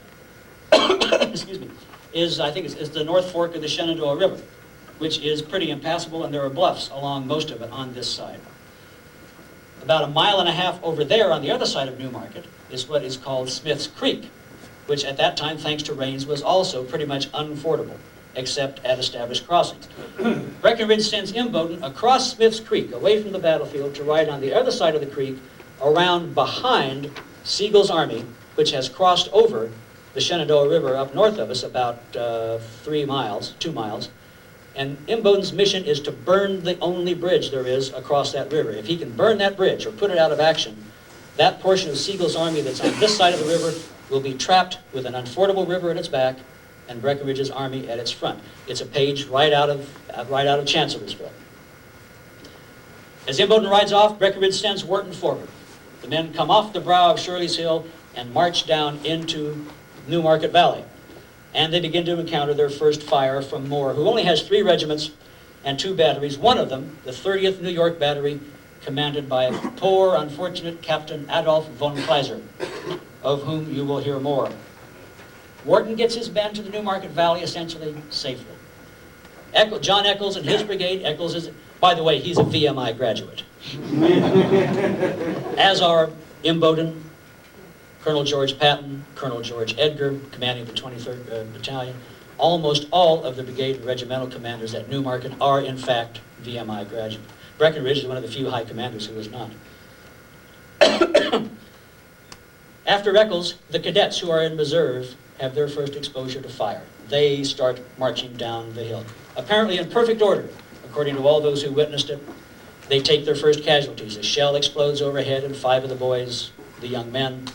excuse me, is the North Fork of the Shenandoah River, which is pretty impassable, and there are bluffs along most of it on this side. About a mile and a half over there on the other side of Newmarket is what is called Smith's Creek, which at that time, thanks to rains, was also pretty much unfordable, except at established crossings. Breckinridge sends Imboden across Smith's Creek, away from the battlefield, to ride on the other side of the creek, around behind Sigel's army, which has crossed over the Shenandoah River up north of us about 2 miles. And Imboden's mission is to burn the only bridge there is across that river. If he can burn that bridge or put it out of action, that portion of Sigel's army that's on this side of the river will be trapped with an unfordable river at its back and Breckinridge's army at its front. It's a page right out of Chancellorsville. As Imboden rides off, Breckinridge sends Wharton forward. The men come off the brow of Shirley's Hill and march down into New Market Valley. And they begin to encounter their first fire from Moore, who only has 3 regiments and 2 batteries. One of them, the 30th New York Battery, commanded by poor, unfortunate Captain Adolf von Kleiser, of whom you will hear more. Wharton gets his men to the New Market Valley essentially safely. John Eccles and his brigade, Eccles is, by the way, he's a VMI graduate. As are Imboden, Colonel George Patton, Colonel George Edgar, commanding the 23rd Battalion. Almost all of the brigade and regimental commanders at New Market are, in fact, VMI graduates. Breckinridge is one of the few high commanders who is not. After Eccles, the cadets who are in reserve have their first exposure to fire. They start marching down the hill, apparently in perfect order, according to all those who witnessed it. They take their first casualties. A shell explodes overhead, and 5 of the boys, the young men,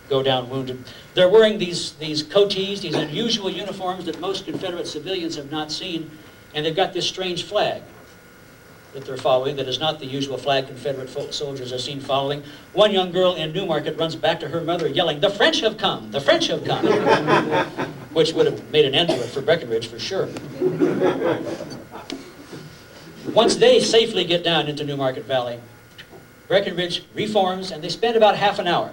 go down wounded. They're wearing these coatees, these unusual uniforms that most Confederate civilians have not seen, and they've got this strange flag that they're following that is not the usual flag Confederate soldiers are seen following. One young girl in Newmarket runs back to her mother yelling, "The French have come! The French have come!" Which would have made an end to it for Breckinridge for sure. Once they safely get down into Newmarket Valley, Breckinridge reforms, and they spend about half an hour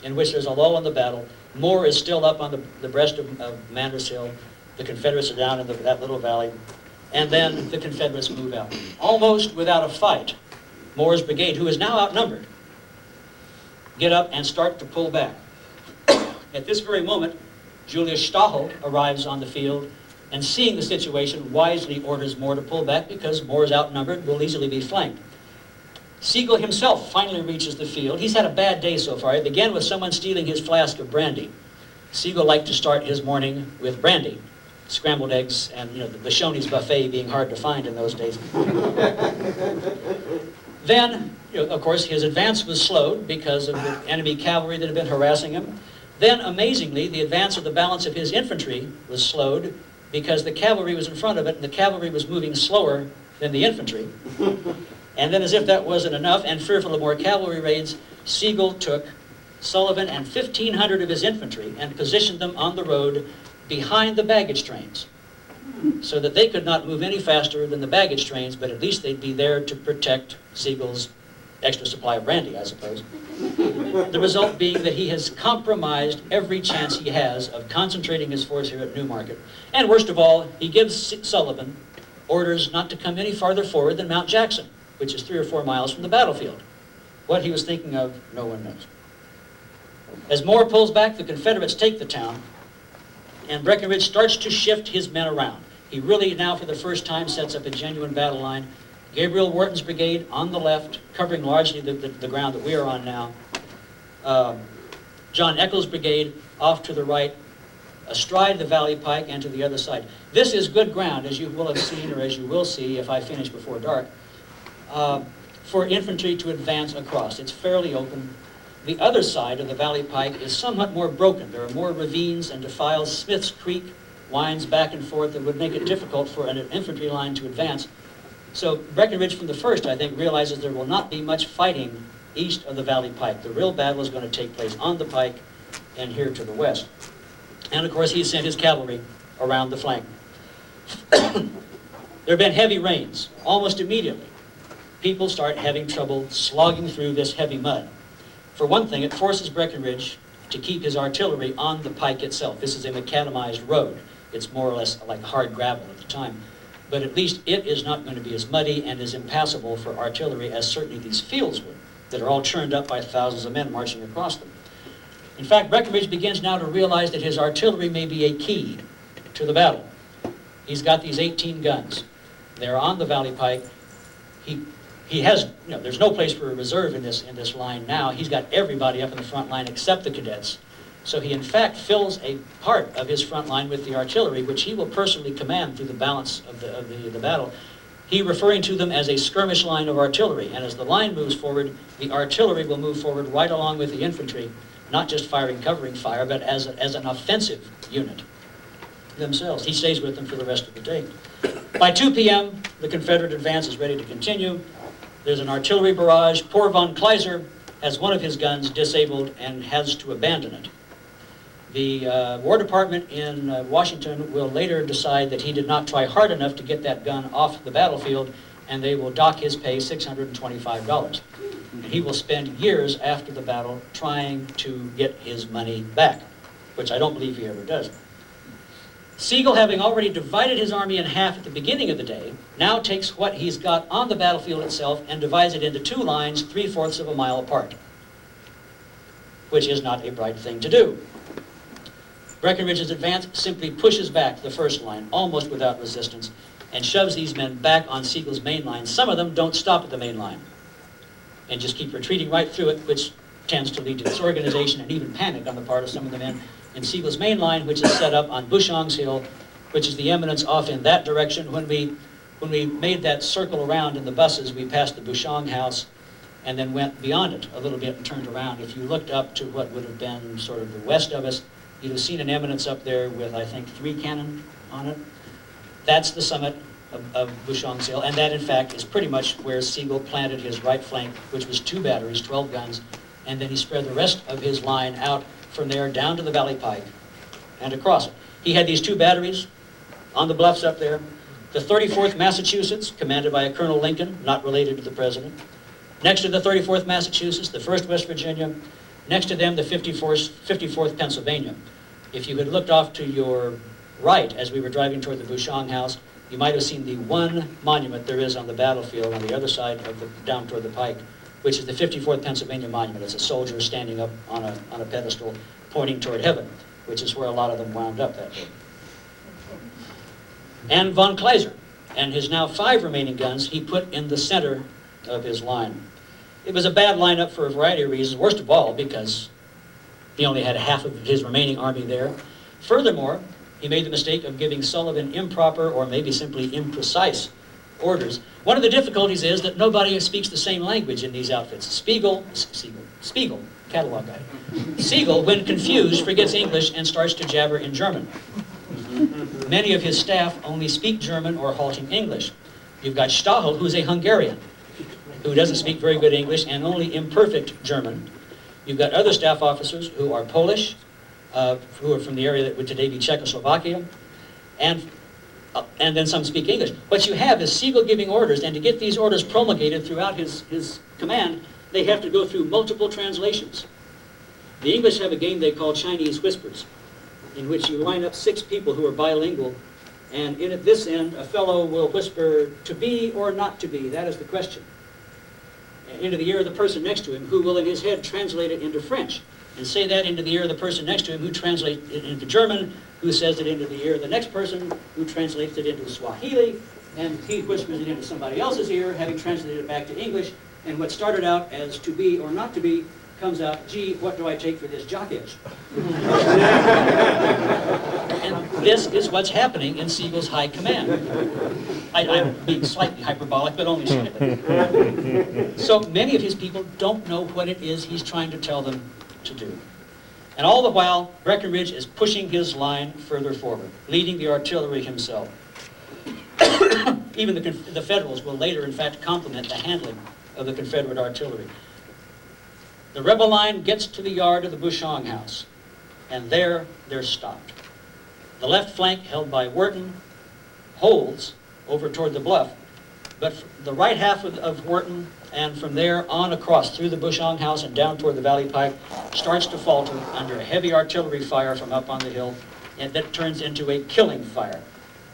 in which there's a lull in the battle. Moore is still up on the breast of Manders Hill. The Confederates are down in that little valley. And then the Confederates move out. Almost without a fight, Moore's brigade, who is now outnumbered, get up and start to pull back. At this very moment, Julius Stahel arrives on the field and, seeing the situation, wisely orders Moore to pull back because Moore is outnumbered, will easily be flanked. Sigel himself finally reaches the field. He's had a bad day so far. It began with someone stealing his flask of brandy. Sigel liked to start his morning with brandy, scrambled eggs, and the Shoney's buffet being hard to find in those days. Then, of course, his advance was slowed because of the enemy cavalry that had been harassing him. Then, amazingly, the advance of the balance of his infantry was slowed because the cavalry was in front of it, and the cavalry was moving slower than the infantry. And then, as if that wasn't enough, and fearful of more cavalry raids, Sigel took Sullivan and 1,500 of his infantry and positioned them on the road behind the baggage trains, so that they could not move any faster than the baggage trains, but at least they'd be there to protect Sigel's extra supply of brandy, I suppose. The result being that he has compromised every chance he has of concentrating his force here at Newmarket. And worst of all, he gives Sullivan orders not to come any farther forward than Mount Jackson, which is 3 or 4 miles from the battlefield. What he was thinking of, no one knows. As Moore pulls back, the Confederates take the town, and Breckinridge starts to shift his men around. He really now, for the first time, sets up a genuine battle line. Gabriel Wharton's brigade on the left, covering largely the ground that we are on now. John Eccles' brigade off to the right, astride the Valley Pike and to the other side. This is good ground, as you will have seen, or as you will see if I finish before dark, for infantry to advance across. It's fairly open. The other side of the Valley Pike is somewhat more broken. There are more ravines and defiles. Smith's Creek winds back and forth and would make it difficult for an infantry line to advance. So Breckinridge from the first, I think, realizes there will not be much fighting east of the Valley Pike. The real battle is going to take place on the pike and here to the west. And of course, he sent his cavalry around the flank. There have been heavy rains almost immediately. People start having trouble slogging through this heavy mud. For one thing, it forces Breckinridge to keep his artillery on the pike itself. This is a macadamized road. It's more or less like hard gravel at the time. But at least it is not going to be as muddy and as impassable for artillery as certainly these fields were, that are all churned up by thousands of men marching across them. In fact, Breckinridge begins now to realize that his artillery may be a key to the battle. He's got these 18 guns. They're on the Valley Pike. He has, there's no place for a reserve in this line now. He's got everybody up in the front line except the cadets. So he in fact fills a part of his front line with the artillery, which he will personally command through the balance of the battle. He referring to them as a skirmish line of artillery, and as the line moves forward, the artillery will move forward right along with the infantry, not just firing covering fire, but as an offensive unit themselves. He stays with them for the rest of the day. By 2 p.m., the Confederate advance is ready to continue. There's an artillery barrage. Poor von Kleiser has one of his guns disabled and has to abandon it. The War Department in Washington will later decide that he did not try hard enough to get that gun off the battlefield, and they will dock his pay $625. And he will spend years after the battle trying to get his money back, which I don't believe he ever does. Sigel, having already divided his army in half at the beginning of the day, now takes what he's got on the battlefield itself and divides it into two lines 3/4 of a mile apart, which is not a bright thing to do. Breckinridge's advance simply pushes back the first line, almost without resistance, and shoves these men back on Sigel's main line. Some of them don't stop at the main line and just keep retreating right through it, which tends to lead to disorganization and even panic on the part of some of the men in Sigel's main line, which is set up on Bushong's Hill, which is the eminence off in that direction. When we made that circle around in the buses, we passed the Bushong house and then went beyond it a little bit and turned around. If you looked up to what would have been sort of the west of us, you'd have seen an eminence up there with, I think, 3 cannon on it. That's the summit of Bushong's Hill, and that, in fact, is pretty much where Sigel planted his right flank, which was 2 batteries, 12 guns, and then he spread the rest of his line out from there down to the Valley Pike and across it. He had these 2 batteries on the bluffs up there. The 34th Massachusetts, commanded by a Colonel Lincoln, not related to the president. Next to the 34th Massachusetts, the 1st West Virginia. Next to them, the 54th Pennsylvania. If you had looked off to your right as we were driving toward the Bushong House, you might have seen the one monument there is on the battlefield on the other side of the, down toward the pike, which is the 54th Pennsylvania monument. It's a soldier standing up on a pedestal pointing toward heaven, which is where a lot of them wound up that day. And von Kleiser and his now 5 remaining guns he put in the center of his line. It was a bad lineup for a variety of reasons, worst of all because he only had half of his remaining army there. Furthermore, he made the mistake of giving Sullivan improper or maybe simply imprecise orders. One of the difficulties is that nobody speaks the same language in these outfits. Spiegel, catalog guy. Sigel, when confused, forgets English and starts to jabber in German. Many of his staff only speak German or halting English. You've got Stahel, who's a Hungarian, who doesn't speak very good English and only imperfect German. You've got other staff officers who are Polish, who are from the area that would today be Czechoslovakia, and then some speak English. What you have is Sigel giving orders, and to get these orders promulgated throughout his command, they have to go through multiple translations. The English have a game they call Chinese whispers, in which you line up 6 people who are bilingual, and in at this end, a fellow will whisper, "To be or not to be?" That is the question. Into the ear of the person next to him, who will in his head translate it into French, and say that into the ear of the person next to him, who translates it into German, who says it into the ear of the next person, who translates it into Swahili, and he whispers it into somebody else's ear, having translated it back to English, and what started out as "to be or not to be" comes out, "Gee, what do I take for this jock itch?" And this is what's happening in Sigel's high command. I'm being slightly hyperbolic, but only slightly. So many of his people don't know what it is he's trying to tell them to do. And all the while, Breckinridge is pushing his line further forward, leading the artillery himself. Even the Federals will later, in fact, compliment the handling of the Confederate artillery. The rebel line gets to the yard of the Bushong house, and there they're stopped. The left flank, held by Wharton, holds over toward the bluff, but the right half of Wharton, and from there on across through the Bushong house and down toward the Valley Pike, starts to falter under a heavy artillery fire from up on the hill, and that turns into a killing fire.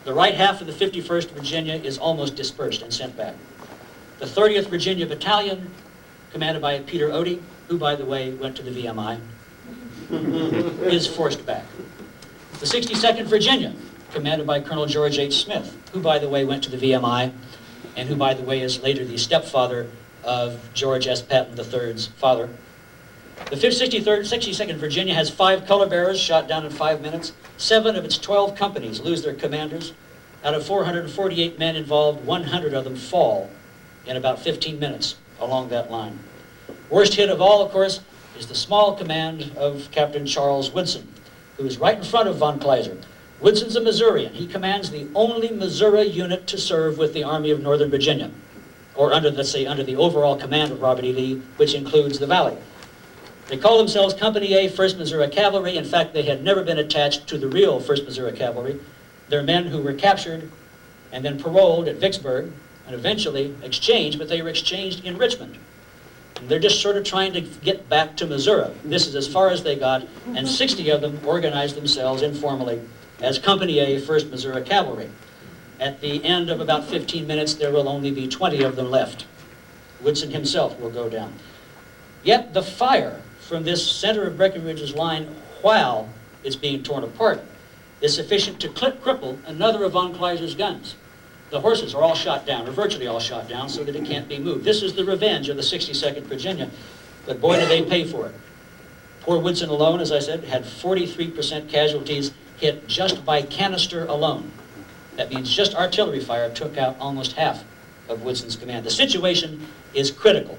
The right half of the 51st Virginia is almost dispersed and sent back. The 30th Virginia Battalion, commanded by Peter Odie, who, by the way, went to the VMI, is forced back. The 62nd Virginia, commanded by Colonel George H. Smith, who, by the way, went to the VMI, and who, by the way, is later the stepfather of George S. Patton III's father, The 62nd Virginia has 5 color bearers shot down in 5 minutes. 7 of its 12 companies lose their commanders. Out of 448 men involved, 100 of them fall in about 15 minutes along that line. Worst hit of all, of course, is the small command of Captain Charles Woodson, who is right in front of von Kleiser. Woodson's a Missourian. He commands the only Missouri unit to serve with the Army of Northern Virginia, or under, let's say, under the overall command of Robert E. Lee, which includes the Valley. They call themselves Company A, 1st Missouri Cavalry. In fact, they had never been attached to the real 1st Missouri Cavalry. They're men who were captured and then paroled at Vicksburg and eventually exchanged, but they were exchanged in Richmond. And they're just sort of trying to get back to Missouri. This is as far as they got, and 60 of them organized themselves informally as Company A, 1st Missouri Cavalry. At the end of about 15 minutes, there will only be 20 of them left. Woodson himself will go down. Yet the fire from this center of Breckinridge's line, while it's being torn apart, is sufficient to cripple another of von Kleiser's guns. The horses are all shot down, or virtually all shot down, so that it can't be moved. This is the revenge of the 62nd Virginia, but boy, did they pay for it. Poor Woodson alone, as I said, had 43% casualties hit just by canister alone. That means just artillery fire took out almost half of Woodson's command. The situation is critical.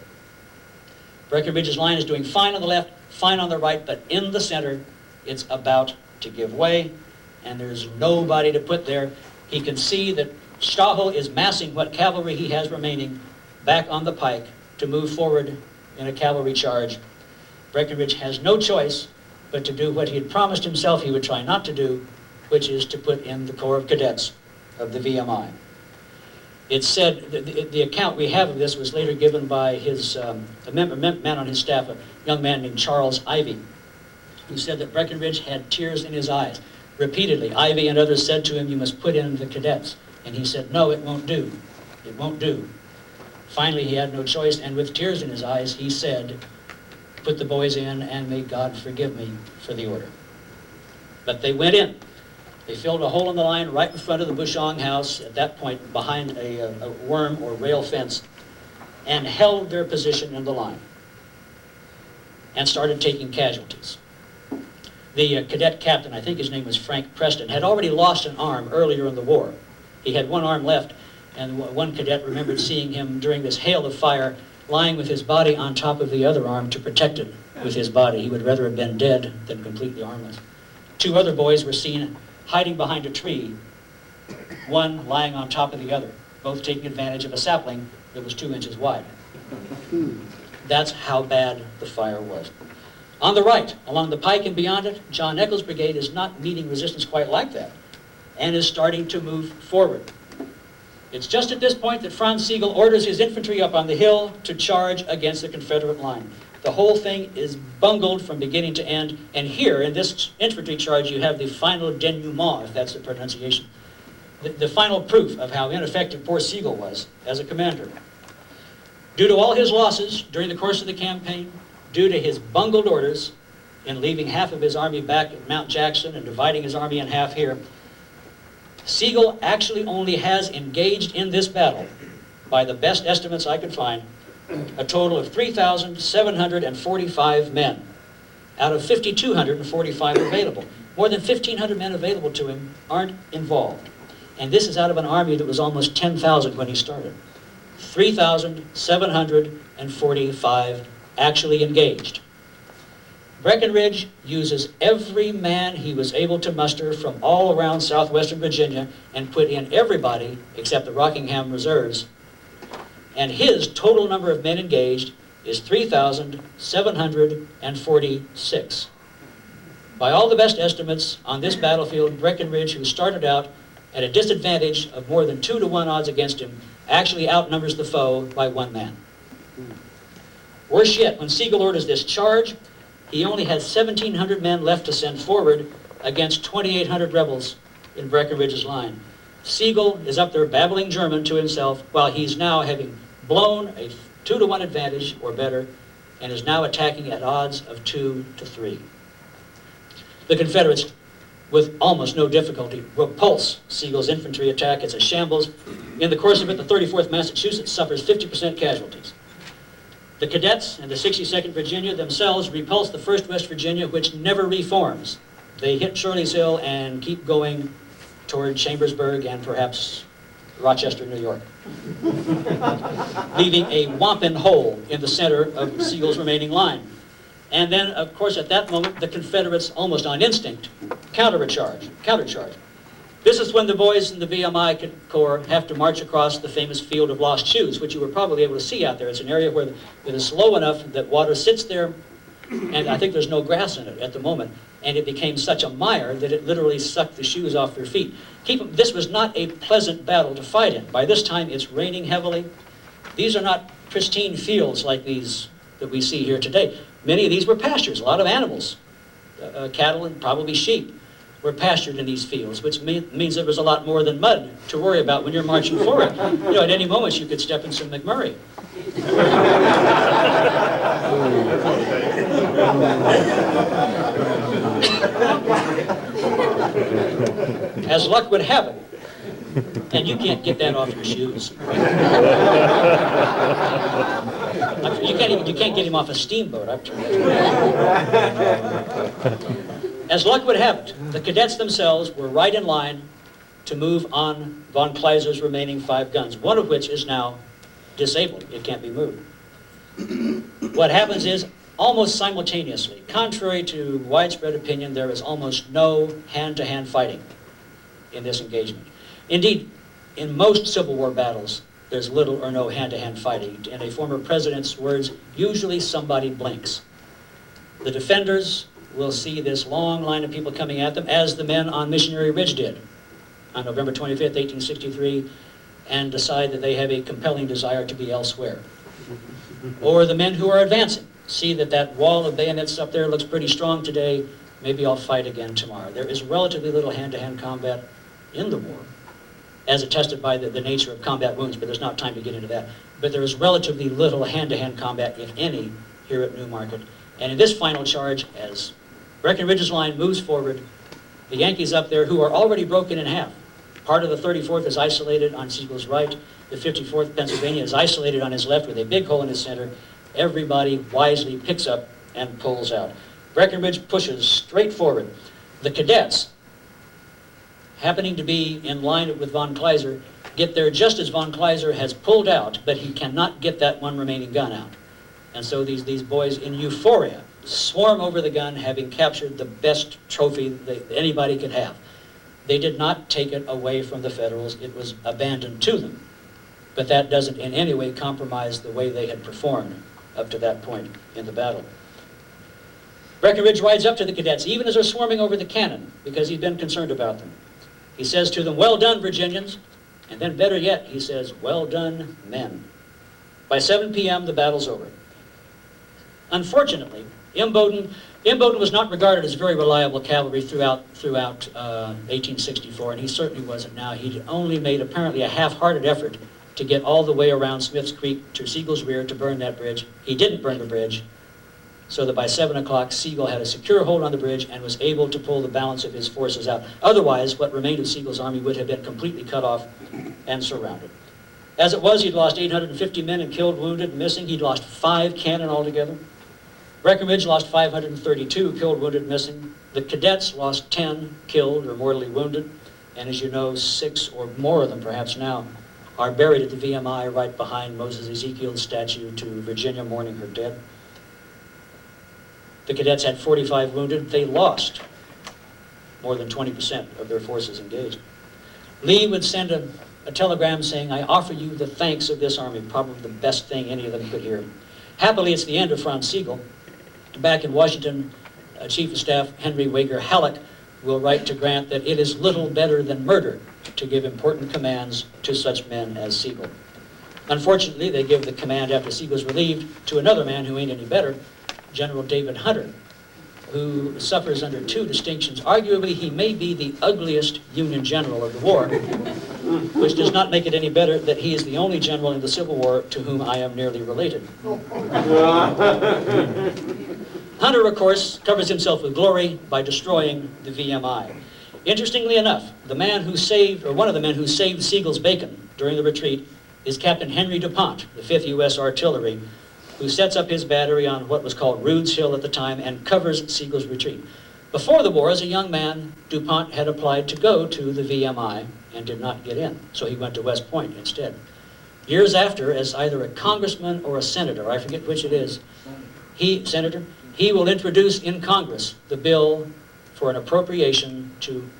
Breckinridge's line is doing fine on the left, fine on the right, but in the center, it's about to give way, and there's nobody to put there. He can see that Stahel is massing what cavalry he has remaining back on the pike to move forward in a cavalry charge. Breckinridge has no choice but to do what he had promised himself he would try not to do, which is to put in the Corps of Cadets of the VMI. It's said, the account we have of this was later given by his, a man on his staff, a young man named Charles Ivy, who said that Breckinridge had tears in his eyes. Repeatedly, Ivy and others said to him, "You must put in the cadets." And he said, "No, it won't do. It won't do." Finally, he had no choice, and with tears in his eyes, he said, "Put the boys in, and may God forgive me for the order." But they went in. They filled a hole in the line right in front of the Bushong house, at that point behind a worm or rail fence, and held their position in the line and started taking casualties. The cadet captain, I think his name was Frank Preston, had already lost an arm earlier in the war. He had one arm left, and one cadet remembered seeing him during this hail of fire lying with his body on top of the other arm to protect it with his body. He would rather have been dead than completely armless. 2 other boys were seen hiding behind a tree, one lying on top of the other, both taking advantage of a sapling that was 2 inches wide. That's how bad the fire was. On the right, along the pike and beyond it, John Eccles' brigade is not meeting resistance quite like that and is starting to move forward. It's just at this point that Franz Sigel orders his infantry up on the hill to charge against the Confederate line. The whole thing is bungled from beginning to end, and here in this infantry charge you have the final denouement, if that's the pronunciation, the final proof of how ineffective poor Sigel was as a commander. Due to all his losses during the course of the campaign, due to his bungled orders in leaving half of his army back at Mount Jackson and dividing his army in half here, Sigel actually only has engaged in this battle, by the best estimates I could find, a total of 3,745 men out of 5,245 available. More than 1,500 men available to him aren't involved. And this is out of an army that was almost 10,000 when he started. 3,745 actually engaged. Breckinridge uses every man he was able to muster from all around southwestern Virginia and put in everybody except the Rockingham Reserves. And his total number of men engaged is 3,746. By all the best estimates on this battlefield, Breckinridge, who started out at a disadvantage of more than 2-to-1 odds against him, actually outnumbers the foe by 1 man. Worse yet, when Sigel orders this charge, he only has 1,700 men left to send forward against 2,800 rebels in Breckinridge's line. Sigel is up there babbling German to himself while he's now having blown a 2-to-1 advantage or better and is now attacking at odds of 2 to 3. The Confederates, with almost no difficulty, repulse Sigel's infantry attack. It's a shambles. In the course of it, the 34th Massachusetts suffers 50% casualties. The cadets and the 62nd Virginia themselves repulsed the 1st West Virginia, which never reforms. They hit Shirley's Hill and keep going toward Chambersburg and perhaps Rochester, New York, leaving a wampum hole in the center of Sigel's remaining line. And then, of course, at that moment, the Confederates, almost on instinct, countercharge. This is when the boys in the VMI Corps have to march across the famous Field of Lost Shoes, which you were probably able to see out there. It's an area where it is low enough that water sits there, and I think there's no grass in it at the moment. And it became such a mire that it literally sucked the shoes off their feet. This was not a pleasant battle to fight in. By this time, it's raining heavily. These are not pristine fields like these that we see here today. Many of these were pastures, a lot of animals, cattle and probably sheep, were pastured in these fields, which means there was a lot more than mud to worry about when you're marching forward. You know, at any moment you could step in some McMurray. As luck would have it, and you can't get that off your shoes. You can't get him off a steamboat. As luck would have it, the cadets themselves were right in line to move on von Kleiser's remaining 5 guns, one of which is now disabled. It can't be moved. What happens is, almost simultaneously, contrary to widespread opinion, there is almost no hand-to-hand fighting in this engagement. Indeed, in most Civil War battles, there's little or no hand-to-hand fighting. In a former president's words, usually somebody blinks. The defenders will see this long line of people coming at them, as the men on Missionary Ridge did on November 25th, 1863, and decide that they have a compelling desire to be elsewhere. Or the men who are advancing see that that wall of bayonets up there looks pretty strong today, maybe I'll fight again tomorrow. There is relatively little hand-to-hand combat in the war, as attested by the nature of combat wounds, but there's not time to get into that. But there is relatively little hand-to-hand combat, if any, here at Newmarket. And in this final charge, as Breckinridge's line moves forward, the Yankees up there, who are already broken in half. Part of the 34th is isolated on Sigel's right. The 54th Pennsylvania is isolated on his left with a big hole in his center. Everybody wisely picks up and pulls out. Breckinridge pushes straight forward. The cadets, happening to be in line with von Kleiser, get there just as von Kleiser has pulled out, but he cannot get that one remaining gun out. And so these boys in euphoria swarm over the gun, having captured the best trophy that anybody could have. They did not take it away from the Federals. It was abandoned to them. But that doesn't in any way compromise the way they had performed up to that point in the battle. Breckinridge rides up to the cadets, even as they're swarming over the cannon, because he'd been concerned about them. He says to them, "Well done, Virginians." And then better yet, he says, "Well done, men." By 7 p.m., the battle's over. Unfortunately, Imboden was not regarded as very reliable cavalry throughout 1864, and he certainly wasn't now. He'd only made apparently a half-hearted effort to get all the way around Smith's Creek to Sigel's rear to burn that bridge. He didn't burn the bridge, so that by 7 o'clock, Sigel had a secure hold on the bridge and was able to pull the balance of his forces out. Otherwise, what remained of Sigel's army would have been completely cut off and surrounded. As it was, he'd lost 850 men in killed, wounded, and missing. He'd lost 5 cannon altogether. Breckinridge lost 532 killed, wounded, missing. The cadets lost 10 killed or mortally wounded. And as you know, 6 or more of them perhaps now are buried at the VMI right behind Moses Ezekiel's statue to Virginia mourning her dead. The cadets had 45 wounded. They lost more than 20% of their forces engaged. Lee would send a telegram saying, "I offer you the thanks of this army," probably the best thing any of them could hear. Happily, it's the end of Franz Sigel. Back in Washington, Chief of Staff Henry Wager Halleck will write to Grant that it is little better than murder to give important commands to such men as Sigel. Unfortunately, they give the command after Sigel's relieved to another man who ain't any better, General David Hunter, who suffers under 2 distinctions. Arguably, he may be the ugliest Union general of the war, which does not make it any better that he is the only general in the Civil War to whom I am nearly related. Hunter, of course, covers himself with glory by destroying the VMI. Interestingly enough, the man who saved, or one of the men who saved Sigel's bacon during the retreat is Captain Henry DuPont, the 5th U.S. Artillery, who sets up his battery on what was called Rude's Hill at the time and covers Sigel's retreat. Before the war, as a young man, DuPont had applied to go to the VMI and did not get in, so he went to West Point instead. Years after, as either a congressman or a senator, I forget which it is, he will introduce in Congress the bill for an appropriation to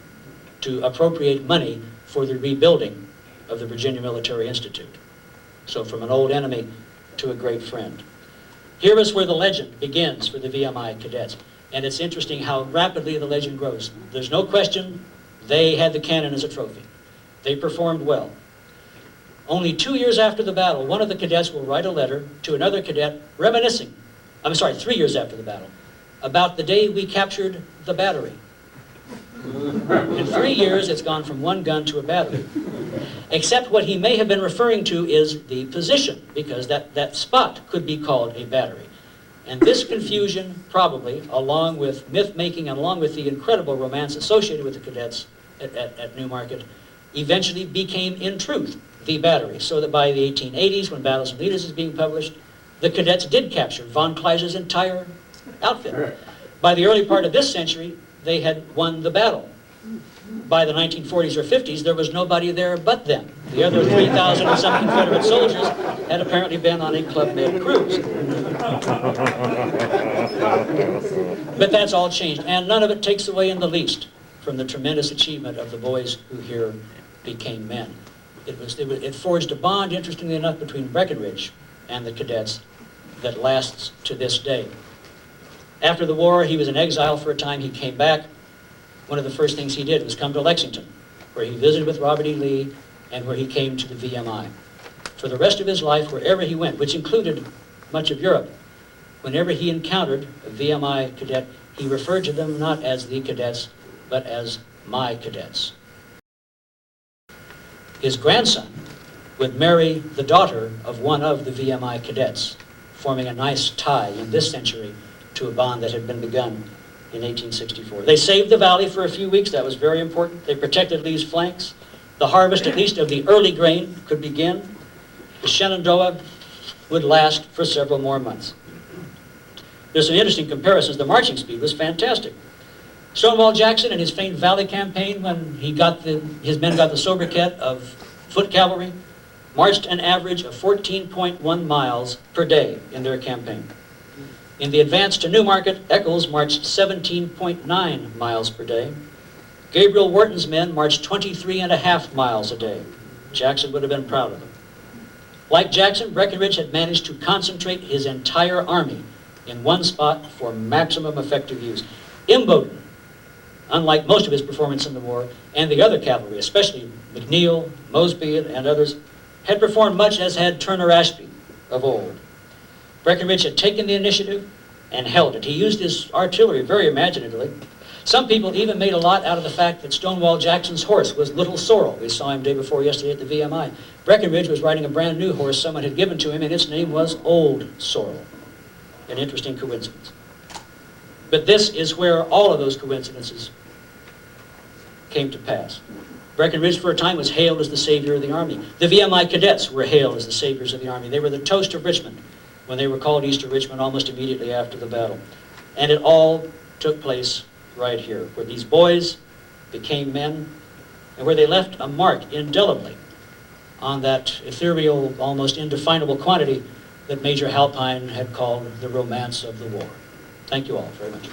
appropriate money for the rebuilding of the Virginia Military Institute. So from an old enemy to a great friend. Here is where the legend begins for the VMI cadets. And it's interesting how rapidly the legend grows. There's no question they had the cannon as a trophy. They performed well. Only 2 years after the battle, one of the cadets will write a letter to another cadet reminiscing, 3 years after the battle, about the day we captured the battery. In 3 years, it's gone from one gun to a battery. Except what he may have been referring to is the position, because that spot could be called a battery. And this confusion, probably, along with myth-making and along with the incredible romance associated with the cadets at Newmarket, eventually became, in truth, the battery. So that by the 1880s, when Battles and Leaders is being published, the cadets did capture von Kleiser's entire outfit. By the early part of this century, they had won the battle. By the 1940s or 50s, there was nobody there but them. The other 3,000 and some Confederate soldiers had apparently been on a Club Med cruise. But that's all changed, and none of it takes away in the least from the tremendous achievement of the boys who here became men. It forged a bond, interestingly enough, between Breckinridge and the cadets that lasts to this day. After the war, he was in exile for a time. He came back. One of the first things he did was come to Lexington, where he visited with Robert E. Lee and where he came to the VMI. For the rest of his life, wherever he went, which included much of Europe, whenever he encountered a VMI cadet, he referred to them not as the cadets, but as my cadets. His grandson would marry the daughter of one of the VMI cadets, forming a nice tie in this century to a bond that had been begun in 1864. They saved the valley for a few weeks. That was very important. They protected Lee's flanks. The harvest, at least of the early grain, could begin. The Shenandoah would last for several more months. There's some interesting comparisons. The marching speed was fantastic. Stonewall Jackson in his famed Valley Campaign, when his men got the sobriquet of foot cavalry, marched an average of 14.1 miles per day in their campaign. In the advance to Newmarket, Eccles marched 17.9 miles per day. Gabriel Wharton's men marched 23.5 miles a day. Jackson would have been proud of them. Like Jackson, Breckinridge had managed to concentrate his entire army in one spot for maximum effective use. Imboden, unlike most of his performance in the war, and the other cavalry, especially McNeil, Mosby, and others, had performed much as had Turner Ashby of old. Breckinridge had taken the initiative and held it. He used his artillery very imaginatively. Some people even made a lot out of the fact that Stonewall Jackson's horse was Little Sorrel. We saw him day before yesterday at the VMI. Breckinridge was riding a brand new horse someone had given to him, and its name was Old Sorrel. An interesting coincidence. But this is where all of those coincidences came to pass. Breckinridge for a time was hailed as the savior of the Army. The VMI cadets were hailed as the saviors of the Army. They were the toast of Richmond when they were called east of Richmond almost immediately after the battle. And it all took place right here, where these boys became men and where they left a mark indelibly on that ethereal, almost indefinable quantity that Major Halpine had called the romance of the war. Thank you all very much.